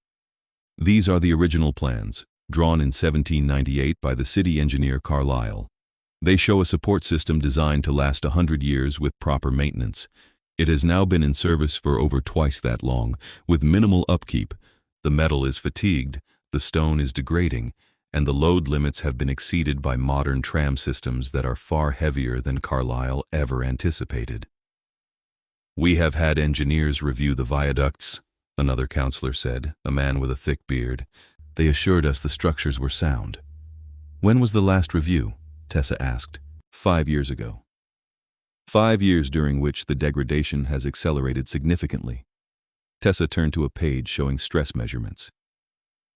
"These are the original plans, drawn in 1798 by the city engineer Carlyle. They show a support system designed to last 100 years with proper maintenance. It has now been in service for over twice that long, with minimal upkeep. The metal is fatigued, the stone is degrading, and the load limits have been exceeded by modern tram systems that are far heavier than Carlyle ever anticipated." "We have had engineers review the viaducts," another counselor said, a man with a thick beard. "They assured us the structures were sound." "When was the last review?" Tessa asked. 5 years ago. 5 years during which the degradation has accelerated significantly." Tessa turned to a page showing stress measurements.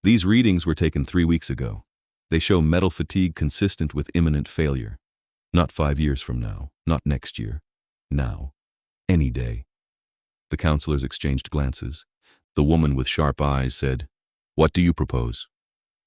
"These readings were taken 3 weeks ago. They show metal fatigue consistent with imminent failure. Not 5 years from now, not next year. Now. Any day." The counselors exchanged glances. The woman with sharp eyes said, "What do you propose?"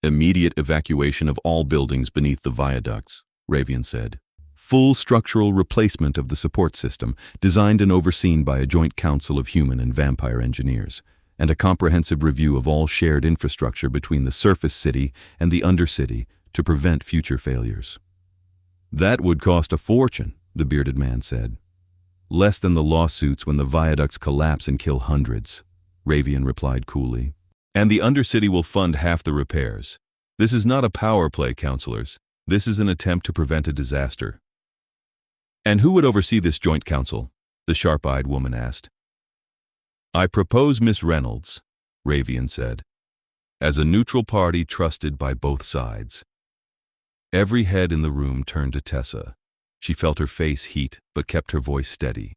"Immediate evacuation of all buildings beneath the viaducts," Ravian said. "Full structural replacement of the support system, designed and overseen by a joint council of human and vampire engineers, and a comprehensive review of all shared infrastructure between the surface city and the undercity to prevent future failures." "That would cost a fortune," the bearded man said. "Less than the lawsuits when the viaducts collapse and kill hundreds," Ravian replied coolly. "And the undercity will fund half the repairs. This is not a power play, counselors. This is an attempt to prevent a disaster. And who would oversee this joint council? The sharp-eyed woman asked. I propose Miss Reynolds, Ravian said, as a neutral party trusted by both sides. Every head in the room turned to Tessa. She felt her face heat but kept her voice steady.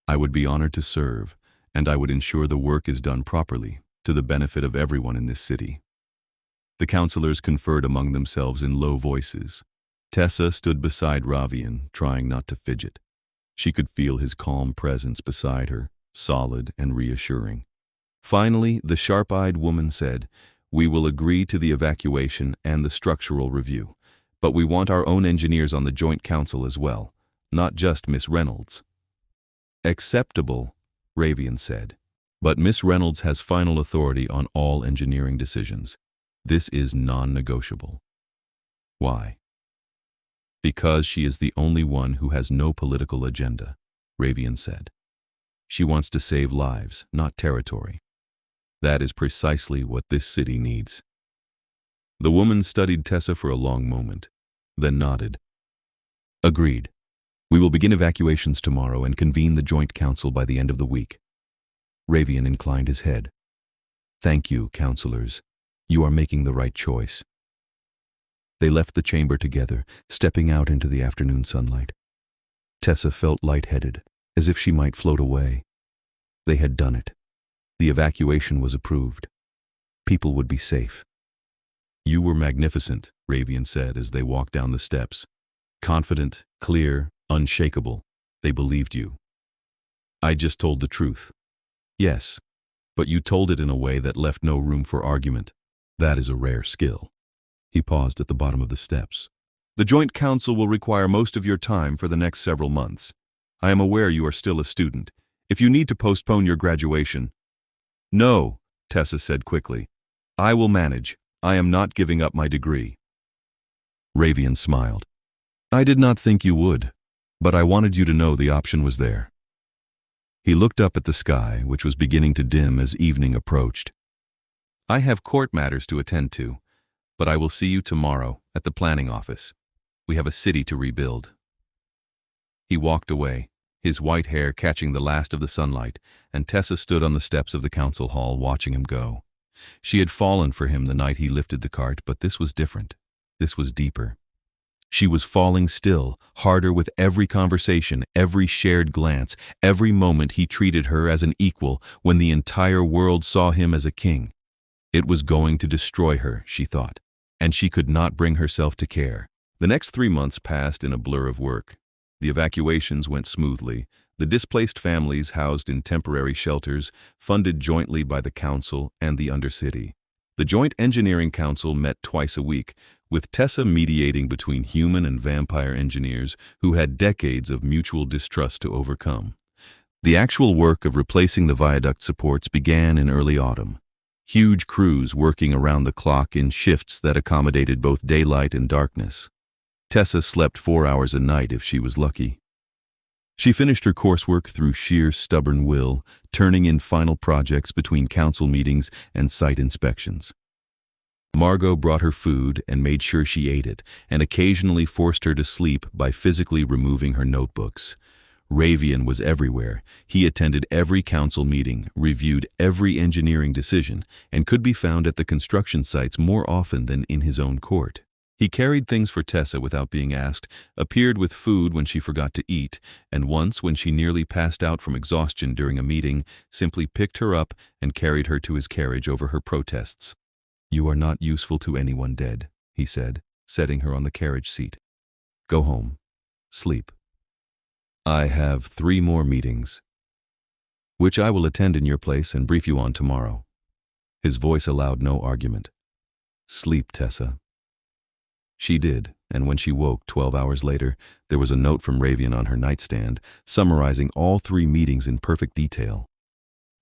I would be honored to serve, and I would ensure the work is done properly, to the benefit of everyone in this city. The councillors conferred among themselves in low voices. Tessa stood beside Ravian, trying not to fidget. She could feel his calm presence beside her, solid and reassuring. Finally, the sharp-eyed woman said, "We will agree to the evacuation and the structural review, but we want our own engineers on the joint council as well, not just Miss Reynolds." Acceptable, Ravian said, but Miss Reynolds has final authority on all engineering decisions. This is non-negotiable. Why? Because she is the only one who has no political agenda, Ravian said. She wants to save lives, not territory. That is precisely what this city needs. The woman studied Tessa for a long moment, then nodded. Agreed. We will begin evacuations tomorrow and convene the joint council by the end of the week. Ravian inclined his head. Thank you, councillors. You are making the right choice. They left the chamber together, stepping out into the afternoon sunlight. Tessa felt lightheaded, as if she might float away. They had done it. The evacuation was approved. People would be safe. You were magnificent, Ravian said as they walked down the steps. Confident, clear, unshakable. They believed you. I just told the truth. Yes, but you told it in a way that left no room for argument. That is a rare skill. He paused at the bottom of the steps. The joint council will require most of your time for the next several months. I am aware you are still a student. If you need to postpone your graduation— No, Tessa said quickly. I will manage. I am not giving up my degree. Ravian smiled. I did not think you would, but I wanted you to know the option was there. He looked up at the sky, which was beginning to dim as evening approached. I have court matters to attend to, but I will see you tomorrow at the planning office. We have a city to rebuild. He walked away, his white hair catching the last of the sunlight, and Tessa stood on the steps of the council hall watching him go. She had fallen for him the night he lifted the cart, but this was different. This was deeper. She was falling still, harder with every conversation, every shared glance, every moment he treated her as an equal when the entire world saw him as a king. It was going to destroy her, she thought, and she could not bring herself to care. The next 3 months passed in a blur of work. The evacuations went smoothly. The displaced families housed in temporary shelters, funded jointly by the council and the Undercity. The Joint Engineering Council met twice a week, with Tessa mediating between human and vampire engineers who had decades of mutual distrust to overcome. The actual work of replacing the viaduct supports began in early autumn. Huge crews working around the clock in shifts that accommodated both daylight and darkness. Tessa slept 4 hours a night if she was lucky. She finished her coursework through sheer stubborn will, turning in final projects between council meetings and site inspections. Margot brought her food and made sure she ate it, and occasionally forced her to sleep by physically removing her notebooks. Ravian was everywhere. He attended every council meeting, reviewed every engineering decision, and could be found at the construction sites more often than in his own court. He carried things for Tessa without being asked, appeared with food when she forgot to eat, and once, when she nearly passed out from exhaustion during a meeting, simply picked her up and carried her to his carriage over her protests. You are not useful to anyone dead, he said, setting her on the carriage seat. Go home. Sleep. I have 3 more meetings, which I will attend in your place and brief you on tomorrow. His voice allowed no argument. Sleep, Tessa. She did, and when she woke 12 hours later, there was a note from Ravian on her nightstand, summarizing all 3 meetings in perfect detail.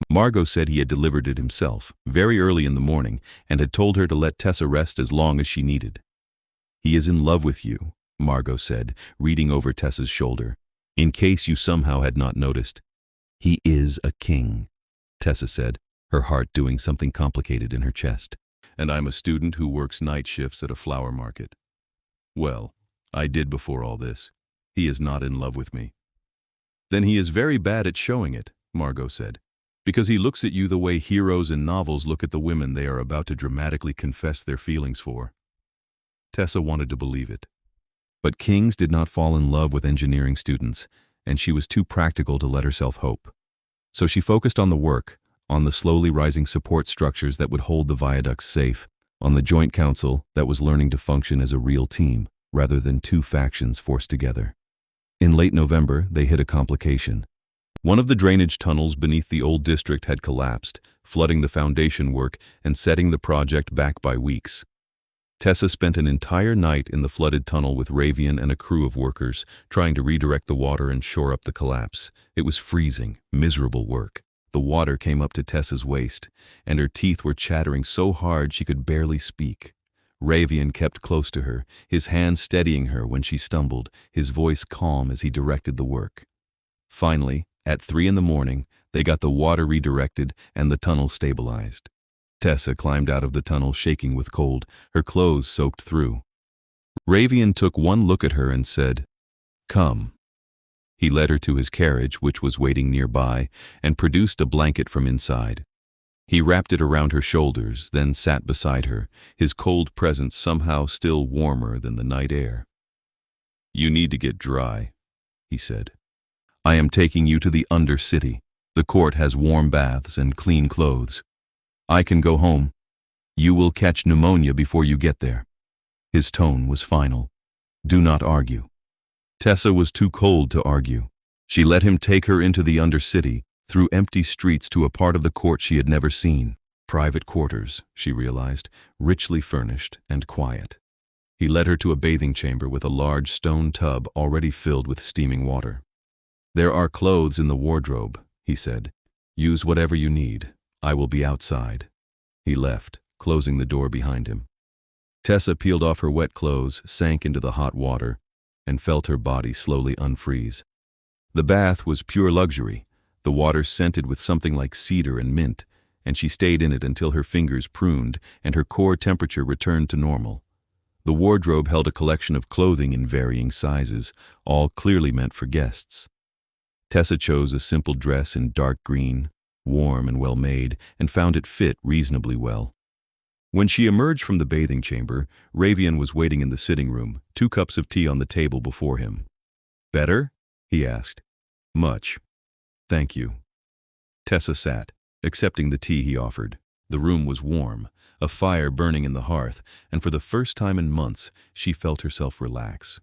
Margot said he had delivered it himself, very early in the morning, and had told her to let Tessa rest as long as she needed. He is in love with you, Margot said, reading over Tessa's shoulder, in case you somehow had not noticed. He is a king, Tessa said, her heart doing something complicated in her chest. And I'm a student who works night shifts at a flower market. Well, I did before all this. He is not in love with me. Then he is very bad at showing it, Margot said, because he looks at you the way heroes in novels look at the women they are about to dramatically confess their feelings for. Tessa wanted to believe it. But kings did not fall in love with engineering students, and she was too practical to let herself hope. So she focused on the work, on the slowly rising support structures that would hold the viaducts safe, on the joint council that was learning to function as a real team, rather than two factions forced together. In late November, they hit a complication. One of the drainage tunnels beneath the old district had collapsed, flooding the foundation work and setting the project back by weeks. Tessa spent an entire night in the flooded tunnel with Ravian and a crew of workers, trying to redirect the water and shore up the collapse. It was freezing, miserable work. The water came up to Tessa's waist, and her teeth were chattering so hard she could barely speak. Ravian kept close to her, his hand steadying her when she stumbled, his voice calm as he directed the work. Finally, at 3 a.m, they got the water redirected and the tunnel stabilized. Tessa climbed out of the tunnel shaking with cold, her clothes soaked through. Ravian took one look at her and said, "Come." He led her to his carriage, which was waiting nearby, and produced a blanket from inside. He wrapped it around her shoulders, then sat beside her, his cold presence somehow still warmer than the night air. "You need to get dry," he said. "I am taking you to the Undercity. The court has warm baths and clean clothes. I can go home. You will catch pneumonia before you get there." His tone was final. "Do not argue." Tessa was too cold to argue. She let him take her into the Undercity, through empty streets to a part of the court she had never seen. Private quarters, she realized, richly furnished and quiet. He led her to a bathing chamber with a large stone tub already filled with steaming water. "There are clothes in the wardrobe," he said. "Use whatever you need. I will be outside." He left, closing the door behind him. Tessa peeled off her wet clothes, sank into the hot water, and felt her body slowly unfreeze. The bath was pure luxury, the water scented with something like cedar and mint, and she stayed in it until her fingers pruned and her core temperature returned to normal. The wardrobe held a collection of clothing in varying sizes, all clearly meant for guests. Tessa chose a simple dress in dark green, warm and well-made, and found it fit reasonably well. When she emerged from the bathing chamber, Ravian was waiting in the sitting room, 2 cups of tea on the table before him. "Better?" he asked. "Much. Thank you." Tessa sat, accepting the tea he offered. The room was warm, a fire burning in the hearth, and for the first time in months, she felt herself relax.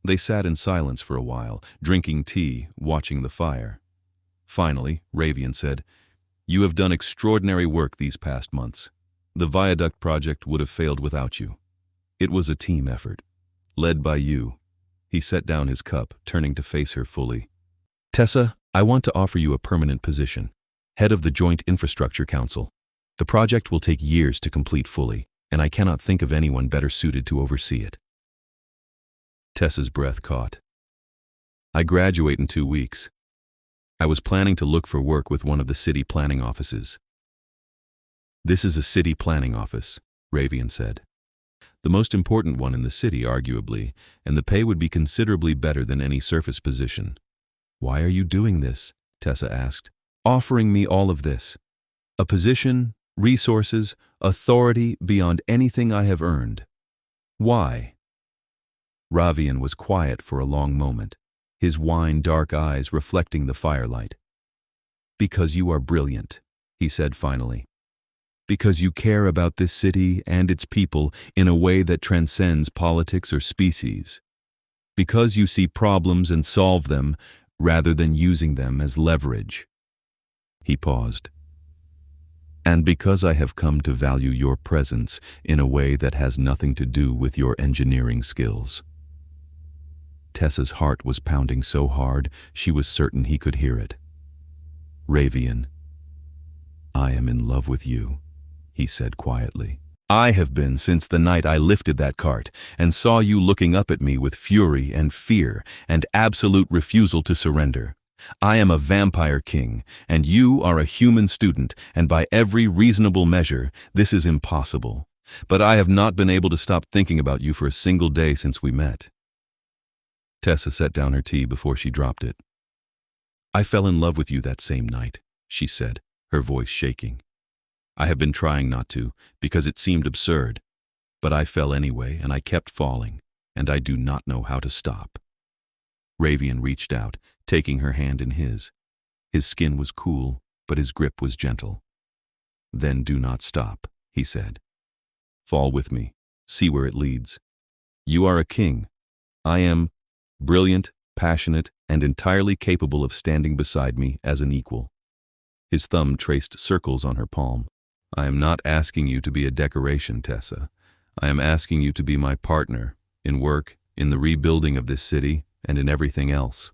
They sat in silence for a while, drinking tea, watching the fire. Finally, Ravian said, "You have done extraordinary work these past months. The viaduct project would have failed without you. It was a team effort, led by you." He set down his cup, turning to face her fully. "Tessa, I want to offer you a permanent position, head of the Joint Infrastructure Council. The project will take years to complete fully, and I cannot think of anyone better suited to oversee it." Tessa's breath caught. "I graduate in 2 weeks. I was planning to look for work with one of the city planning offices." "This is a city planning office," Ravian said. "The most important one in the city, arguably, and the pay would be considerably better than any surface position." "Why are you doing this?" Tessa asked. "Offering me all of this. A position, resources, authority beyond anything I have earned. Why?" Ravian was quiet for a long moment, his wine-dark eyes reflecting the firelight. "Because you are brilliant," he said finally. "Because you care about this city and its people in a way that transcends politics or species. Because you see problems and solve them rather than using them as leverage." He paused. "And because I have come to value your presence in a way that has nothing to do with your engineering skills." Tessa's heart was pounding so hard she was certain he could hear it. "Ravian, I am in love with you," he said quietly. "I have been since the night I lifted that cart and saw you looking up at me with fury and fear and absolute refusal to surrender. I am a vampire king, and you are a human student, and by every reasonable measure, this is impossible. But I have not been able to stop thinking about you for a single day since we met." Tessa set down her tea before she dropped it. I fell in love with you that same night, she said, her voice shaking. I have been trying not to, because it seemed absurd. But I fell anyway, and I kept falling, and I do not know how to stop. Ravian reached out, taking her hand in his. His skin was cool, but his grip was gentle. Then do not stop, he said. Fall with me. See where it leads. You are a king. I am brilliant, passionate, and entirely capable of standing beside me as an equal. His thumb traced circles on her palm. I am not asking you to be a decoration, Tessa. I am asking you to be my partner, in work, in the rebuilding of this city, and in everything else.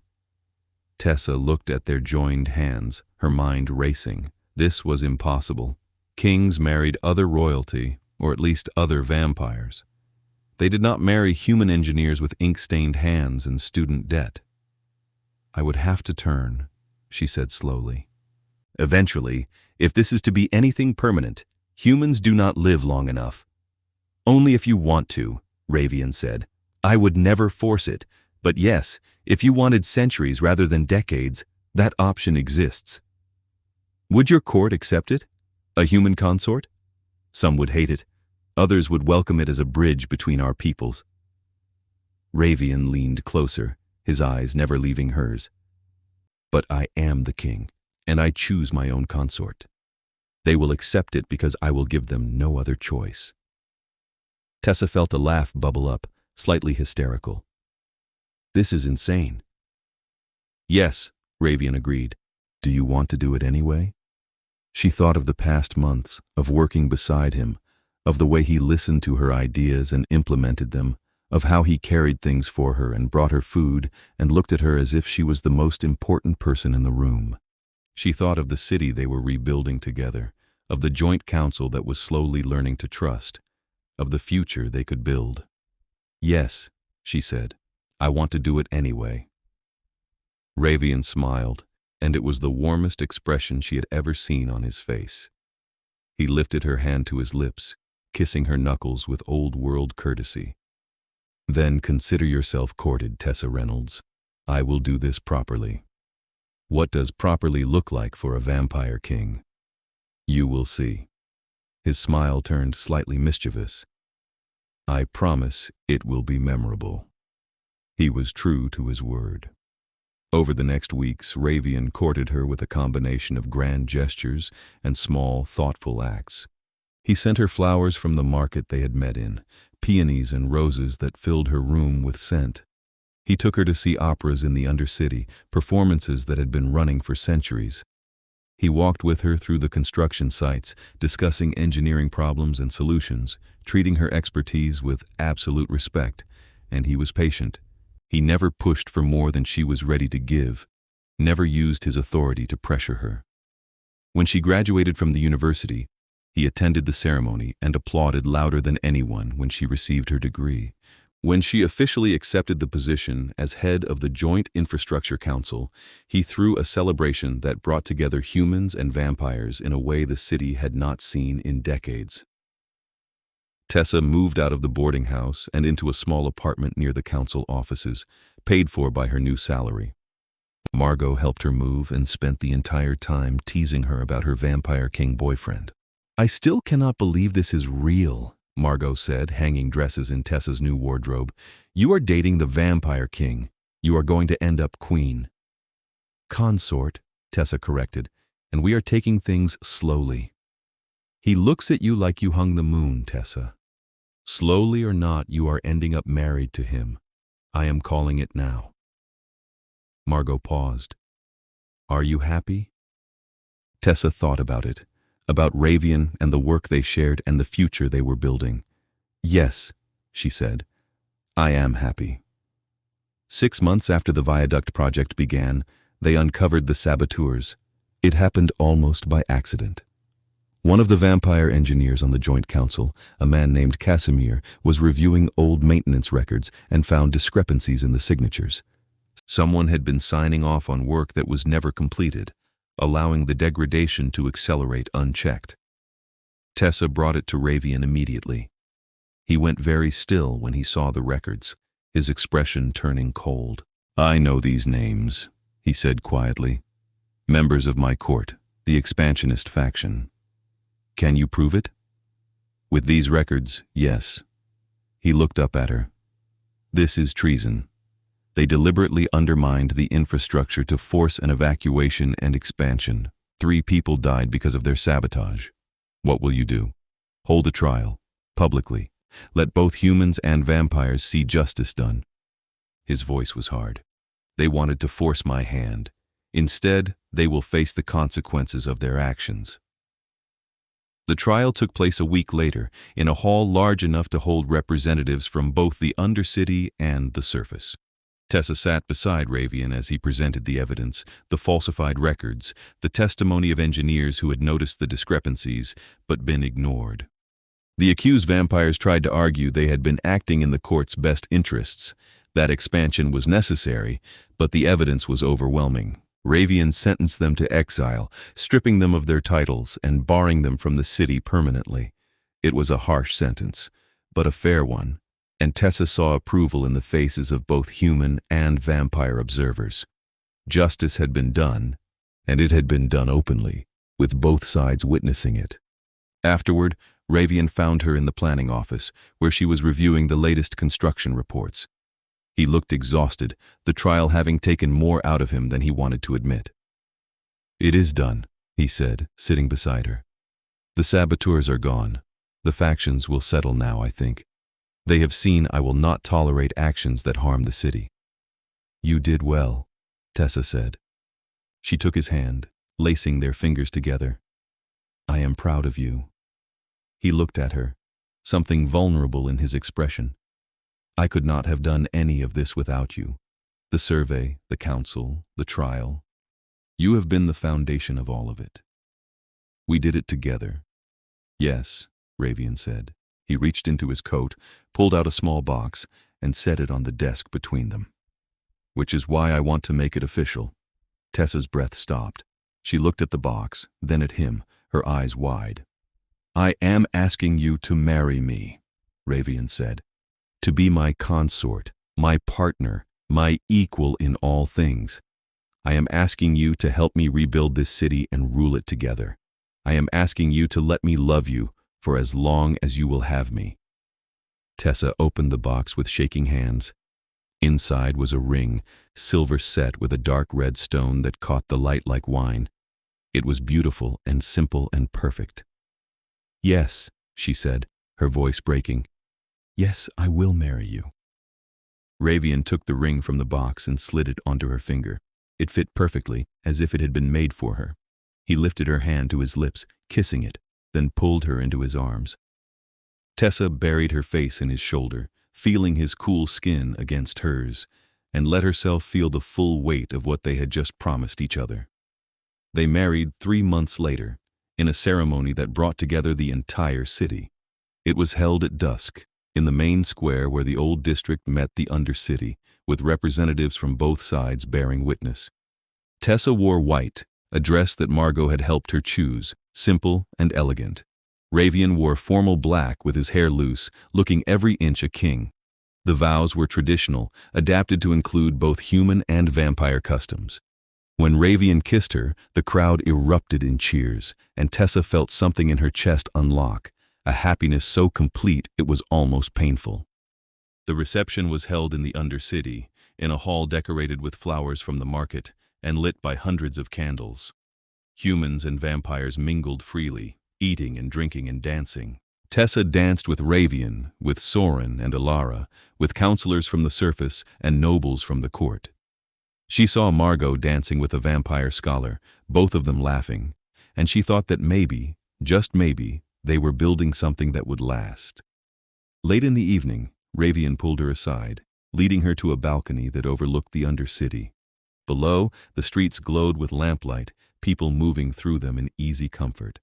Tessa looked at their joined hands, her mind racing. This was impossible. Kings married other royalty, or at least other vampires. They did not marry human engineers with ink-stained hands and student debt. I would have to turn, she said slowly. Eventually, if this is to be anything permanent, humans do not live long enough. Only if you want to, Ravian said. I would never force it, but yes, if you wanted centuries rather than decades, that option exists. Would your court accept it? A human consort? Some would hate it. Others would welcome it as a bridge between our peoples. Ravian leaned closer, his eyes never leaving hers. But I am the king, and I choose my own consort. They will accept it because I will give them no other choice. Tessa felt a laugh bubble up, slightly hysterical. This is insane. Yes, Ravian agreed. Do you want to do it anyway? She thought of the past months, of working beside him, of the way he listened to her ideas and implemented them, of how he carried things for her and brought her food and looked at her as if she was the most important person in the room. She thought of the city they were rebuilding together, of the joint council that was slowly learning to trust, of the future they could build. Yes, she said, I want to do it anyway. Ravian smiled, and it was the warmest expression she had ever seen on his face. He lifted her hand to his lips, kissing her knuckles with old-world courtesy. Then consider yourself courted, Tessa Reynolds. I will do this properly. What does properly look like for a vampire king? You will see. His smile turned slightly mischievous. I promise it will be memorable. He was true to his word. Over the next weeks, Ravian courted her with a combination of grand gestures and small, thoughtful acts. He sent her flowers from the market they had met in, peonies and roses that filled her room with scent. He took her to see operas in the Undercity, performances that had been running for centuries. He walked with her through the construction sites, discussing engineering problems and solutions, treating her expertise with absolute respect, and he was patient. He never pushed for more than she was ready to give, never used his authority to pressure her. When she graduated from the university, he attended the ceremony and applauded louder than anyone when she received her degree. When she officially accepted the position as head of the Joint Infrastructure Council, he threw a celebration that brought together humans and vampires in a way the city had not seen in decades. Tessa moved out of the boarding house and into a small apartment near the council offices, paid for by her new salary. Margot helped her move and spent the entire time teasing her about her vampire king boyfriend. I still cannot believe this is real, Margot said, hanging dresses in Tessa's new wardrobe. You are dating the vampire king. You are going to end up queen. Consort, Tessa corrected, and we are taking things slowly. He looks at you like you hung the moon, Tessa. Slowly or not, you are ending up married to him. I am calling it now. Margot paused. Are you happy? Tessa thought about it, about Ravian and the work they shared and the future they were building. Yes, she said, I am happy. 6 months after the viaduct project began, they uncovered the saboteurs. It happened almost by accident. One of the vampire engineers on the Joint Council, a man named Casimir, was reviewing old maintenance records and found discrepancies in the signatures. Someone had been signing off on work that was never completed, allowing the degradation to accelerate unchecked. Tessa brought it to Ravian immediately. He went very still when he saw the records, his expression turning cold. "I know these names," he said quietly. "Members of my court, the expansionist faction. Can you prove it?" "With these records, yes." He looked up at her. "This is treason. They deliberately undermined the infrastructure to force an evacuation and expansion. 3 people died because of their sabotage. What will you do? Hold a trial, publicly. Let both humans and vampires see justice done." His voice was hard. "They wanted to force my hand. Instead, they will face the consequences of their actions." The trial took place a week later, in a hall large enough to hold representatives from both the Undercity and the surface. Tessa sat beside Ravian as he presented the evidence, the falsified records, the testimony of engineers who had noticed the discrepancies but been ignored. The accused vampires tried to argue they had been acting in the court's best interests, that expansion was necessary, but the evidence was overwhelming. Ravian sentenced them to exile, stripping them of their titles and barring them from the city permanently. It was a harsh sentence, but a fair one, and Tessa saw approval in the faces of both human and vampire observers. Justice had been done, and it had been done openly, with both sides witnessing it. Afterward, Ravian found her in the planning office, where she was reviewing the latest construction reports. He looked exhausted, the trial having taken more out of him than he wanted to admit. "It is done," he said, sitting beside her. "The saboteurs are gone. The factions will settle now, I think. They have seen I will not tolerate actions that harm the city." "You did well," Tessa said. She took his hand, lacing their fingers together. "I am proud of you." He looked at her, something vulnerable in his expression. "I could not have done any of this without you. The survey, the council, the trial. You have been the foundation of all of it. We did it together." "Yes," Ravian said. He reached into his coat, pulled out a small box, and set it on the desk between them. "Which is why I want to make it official." Tessa's breath stopped. She looked at the box, then at him, her eyes wide. "I am asking you to marry me," Ravian said. "To be my consort, my partner, my equal in all things. I am asking you to help me rebuild this city and rule it together. I am asking you to let me love you for as long as you will have me." Tessa opened the box with shaking hands. Inside was a ring, silver set with a dark red stone that caught the light like wine. It was beautiful and simple and perfect. "Yes," she said, her voice breaking. "Yes, I will marry you." Ravian took the ring from the box and slid it onto her finger. It fit perfectly, as if it had been made for her. He lifted her hand to his lips, kissing it, then pulled her into his arms. Tessa buried her face in his shoulder, feeling his cool skin against hers, and let herself feel the full weight of what they had just promised each other. They married 3 months later, in a ceremony that brought together the entire city. It was held at dusk, in the main square where the old district met the Undercity, with representatives from both sides bearing witness. Tessa wore white, a dress that Margot had helped her choose, simple and elegant. Ravian wore formal black with his hair loose, looking every inch a king. The vows were traditional, adapted to include both human and vampire customs. When Ravian kissed her, the crowd erupted in cheers, and Tessa felt something in her chest unlock, a happiness so complete it was almost painful. The reception was held in the Undercity, in a hall decorated with flowers from the market and lit by hundreds of candles. Humans and vampires mingled freely, eating and drinking and dancing. Tessa danced with Ravian, with Soren and Alara, with counselors from the surface and nobles from the court. She saw Margot dancing with a vampire scholar, both of them laughing, and she thought that maybe, just maybe, they were building something that would last. Late in the evening, Ravian pulled her aside, leading her to a balcony that overlooked the Undercity. Below, the streets glowed with lamplight, people moving through them in easy comfort.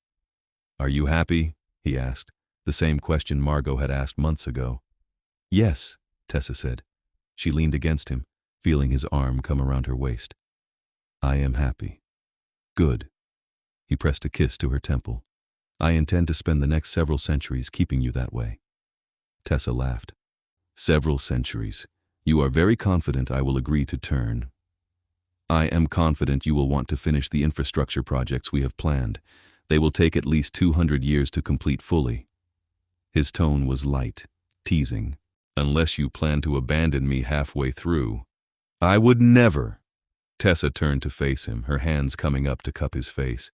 "Are you happy?" he asked, the same question Margot had asked months ago. "Yes," Tessa said. She leaned against him, feeling his arm come around her waist. "I am happy." "Good." He pressed a kiss to her temple. "I intend to spend the next several centuries keeping you that way." Tessa laughed. "Several centuries. You are very confident I will agree to turn. I am confident you will want to finish the infrastructure projects we have planned. They will take at least 200 years to complete fully. His tone was light, teasing. Unless you plan to abandon me halfway through. I would never. Tessa turned to face him, her hands coming up to cup his face.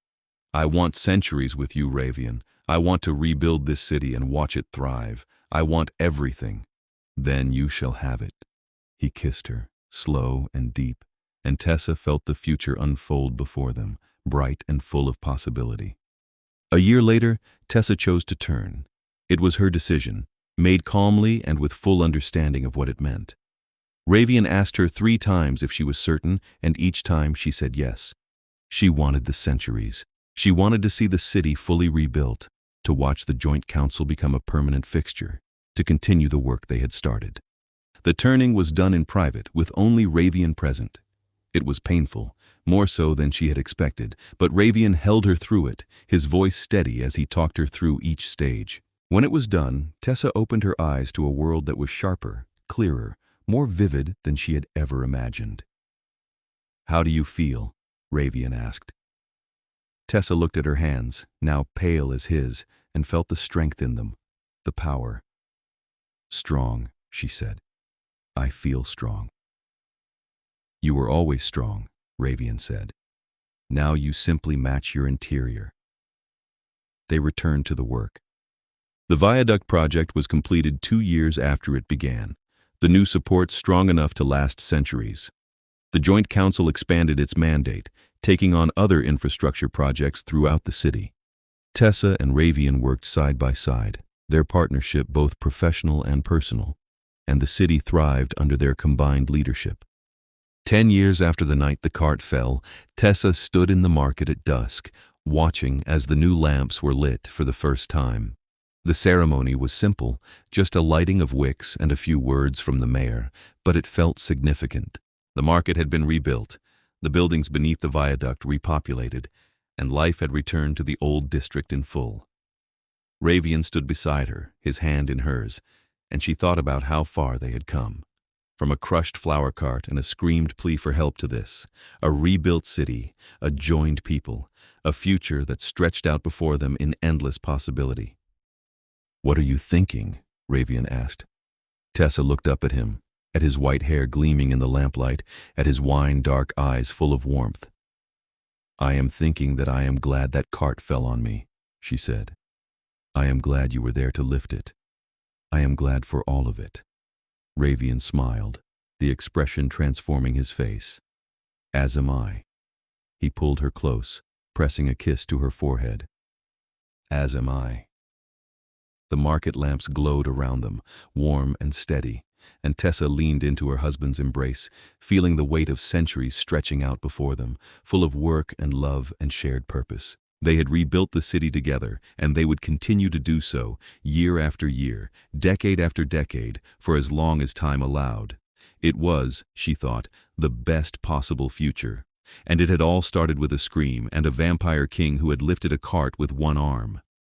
I want centuries with you, Ravian. I want to rebuild this city and watch it thrive. I want everything. Then you shall have it. He kissed her, slow and deep, and Tessa felt the future unfold before them, bright and full of possibility. A year later, Tessa chose to turn. It was her decision, made calmly and with full understanding of what it meant. Ravian asked her 3 times if she was certain, and each time she said yes. She wanted the centuries. She wanted to see the city fully rebuilt, to watch the Joint Council become a permanent fixture, to continue the work they had started. The turning was done in private, with only Ravian present. It was painful, more so than she had expected, but Ravian held her through it, his voice steady as he talked her through each stage. When it was done, Tessa opened her eyes to a world that was sharper, clearer, more vivid than she had ever imagined. How do you feel? Ravian asked. Tessa looked at her hands, now pale as his, and felt the strength in them, the power. Strong, she said. I feel strong. You were always strong, Ravian said. Now you simply match your interior. They returned to the work. The viaduct project was completed 2 years after it began, the new support strong enough to last centuries. The Joint Council expanded its mandate, taking on other infrastructure projects throughout the city. Tessa and Ravian worked side by side, their partnership both professional and personal, and the city thrived under their combined leadership. 10 years after the night the cart fell, Tessa stood in the market at dusk, watching as the new lamps were lit for the first time. The ceremony was simple, just a lighting of wicks and a few words from the mayor, but it felt significant. The market had been rebuilt, the buildings beneath the viaduct repopulated, and life had returned to the old district in full. Ravian stood beside her, his hand in hers, and she thought about how far they had come. From a crushed flower cart and a screamed plea for help to this, a rebuilt city, a joined people, a future that stretched out before them in endless possibility. What are you thinking? Ravian asked. Tessa looked up at him, at his white hair gleaming in the lamplight, at his wine-dark eyes full of warmth. I am thinking that I am glad that cart fell on me, she said. I am glad you were there to lift it. I am glad for all of it. Ravian smiled, the expression transforming his face. As am I. He pulled her close, pressing a kiss to her forehead. As am I. The market lamps glowed around them, warm and steady, and Tessa leaned into her husband's embrace, feeling the weight of centuries stretching out before them, full of work and love and shared purpose. They had rebuilt the city together, and they would continue to do so, year after year, decade after decade, for as long as time allowed. It was, she thought, the best possible future. And it had all started with a scream and a vampire king who had lifted a cart with one arm.